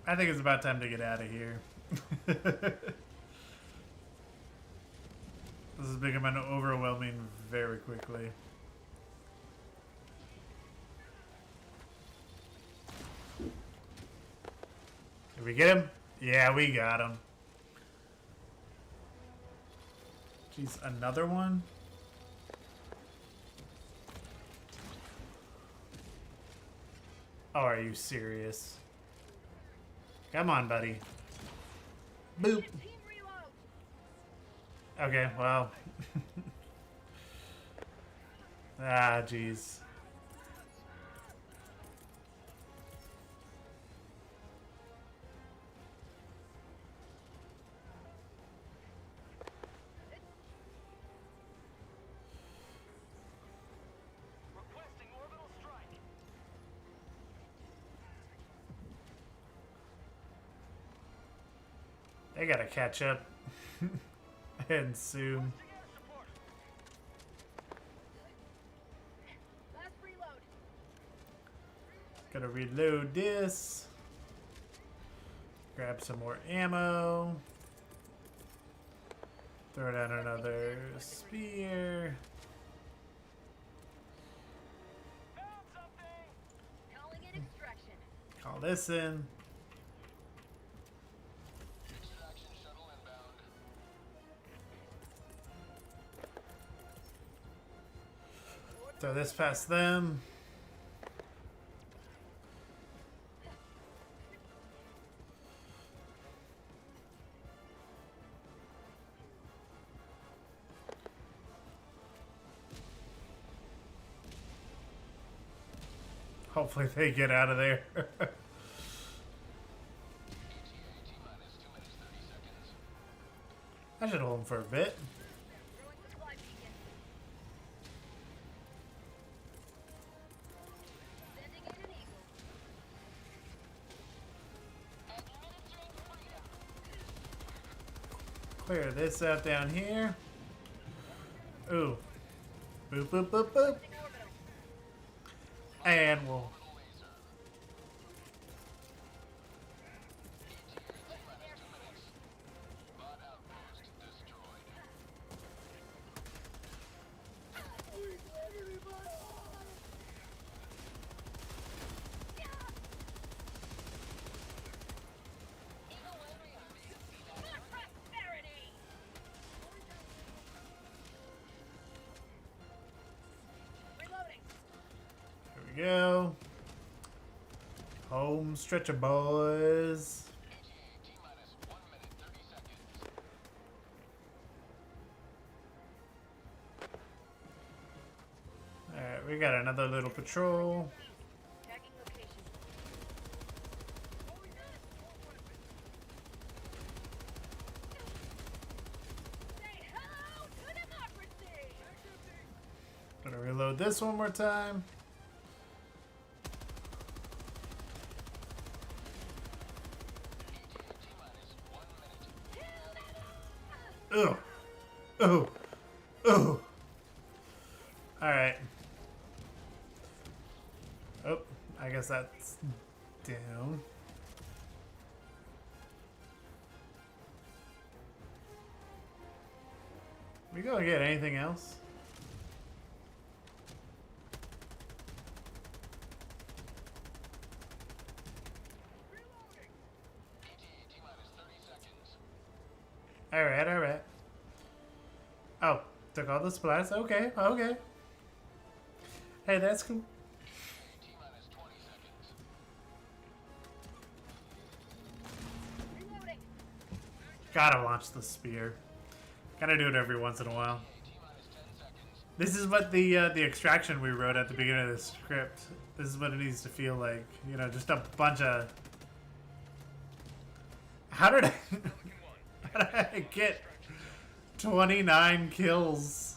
[SPEAKER 1] I think it's about time to get out of here. This is becoming overwhelming very quickly. Did we get him? Yeah, we got him. Jeez, another one? Oh, are you serious? Come on, buddy. Boop.
[SPEAKER 4] Team reload.
[SPEAKER 1] Okay, well. Ah, jeez.
[SPEAKER 6] Requesting orbital strike.
[SPEAKER 1] They gotta catch up. And soon.
[SPEAKER 6] Requesting air support.
[SPEAKER 4] Last reload.
[SPEAKER 1] Gotta reload this. Grab some more ammo. Throw down another spear.
[SPEAKER 6] Found something.
[SPEAKER 4] Calling in extraction.
[SPEAKER 1] Call this in.
[SPEAKER 3] Extraction shuttle inbound.
[SPEAKER 1] Throw this past them. Hopefully they get out of there.
[SPEAKER 3] ETA T-minus 2 minutes 30 seconds.
[SPEAKER 1] I should hold them for a bit.
[SPEAKER 4] Throwing supply beacon. Sending in an eagle.
[SPEAKER 5] Administering freedom.
[SPEAKER 1] Clear this out down here. Ooh. Boop, boop, boop, boop.
[SPEAKER 4] Requesting orbital.
[SPEAKER 1] And we'll...
[SPEAKER 3] Laser. ETA T-minus 2 minutes. Bot outpost destroyed.
[SPEAKER 1] we go. Home stretcher, boys.
[SPEAKER 5] T-minus 1 minute, 30 seconds.
[SPEAKER 1] Alright, we got another little patrol.
[SPEAKER 4] Tagging location. Say hello to democracy!
[SPEAKER 1] Gonna reload this one more time. Ugh. Oh. Oh. Alright. Oh, I guess that's down. We gonna get anything else?
[SPEAKER 5] T-minus 30 seconds.
[SPEAKER 1] Alright, alright. Oh, took all the splats? Okay, okay. Hey, that's cool.
[SPEAKER 5] T-minus 20 seconds.
[SPEAKER 4] Reloading.
[SPEAKER 1] Gotta launch the spear. Gotta do it every once in a while.
[SPEAKER 5] T-minus 10 seconds.
[SPEAKER 1] This is what the extraction we wrote at the beginning of the script. This is what it needs to feel like. You know, just a bunch of. How did I get 29 kills?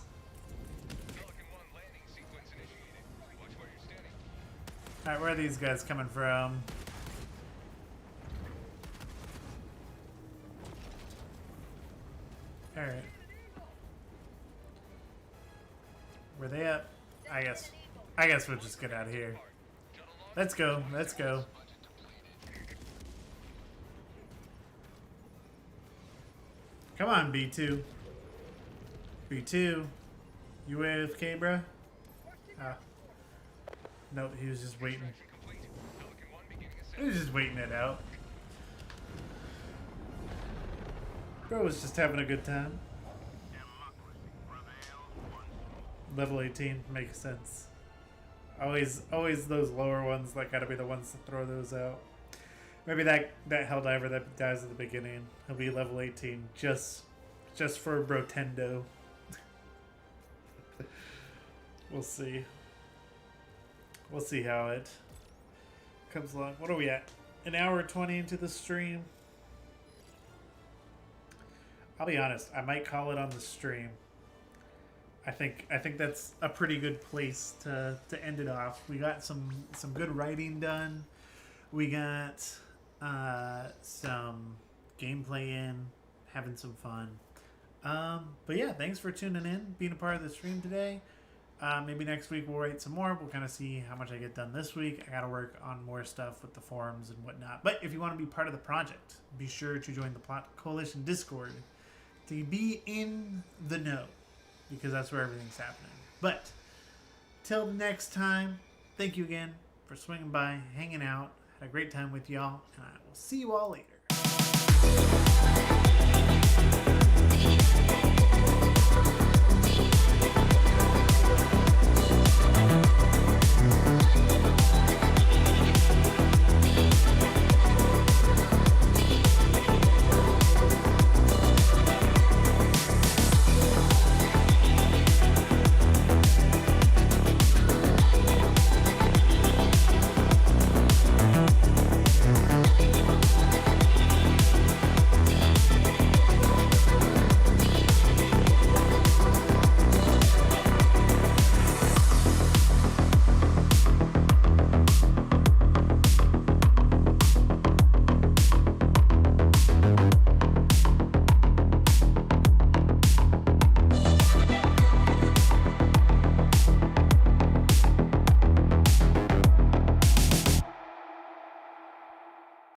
[SPEAKER 1] Alright, where are these guys coming from? Alright. Were they up? I guess we'll just get out of here. Let's go, let's go. Come on, B2. B2. You AFK, bruh? Ah. Nope, he was just waiting. He was just waiting it out. Bro was just having a good time.
[SPEAKER 6] Democracy prevails once more.
[SPEAKER 1] Level 18 makes sense. Always those lower ones that gotta be the ones to throw those out. Maybe that Helldiver that dies at the beginning, he'll be level 18 just for Brotendo. We'll see. We'll see how it comes along. What are we at? An hour 20 into the stream. I'll be honest, I might call it on the stream. I think that's a pretty good place to end it off. We got some good writing done. We got some gameplay in, having some fun. But yeah, thanks for tuning in, being a part of the stream today. Maybe next week we'll write some more. We'll kind of see how much I get done this week. I got to work on more stuff with the forums and whatnot. But if you want to be part of the project, be sure to join the Plot Coalition Discord to be in the know, because that's where everything's happening. But till next time, thank you again for swinging by, hanging out. Had a great time with y'all, and I will see you all later.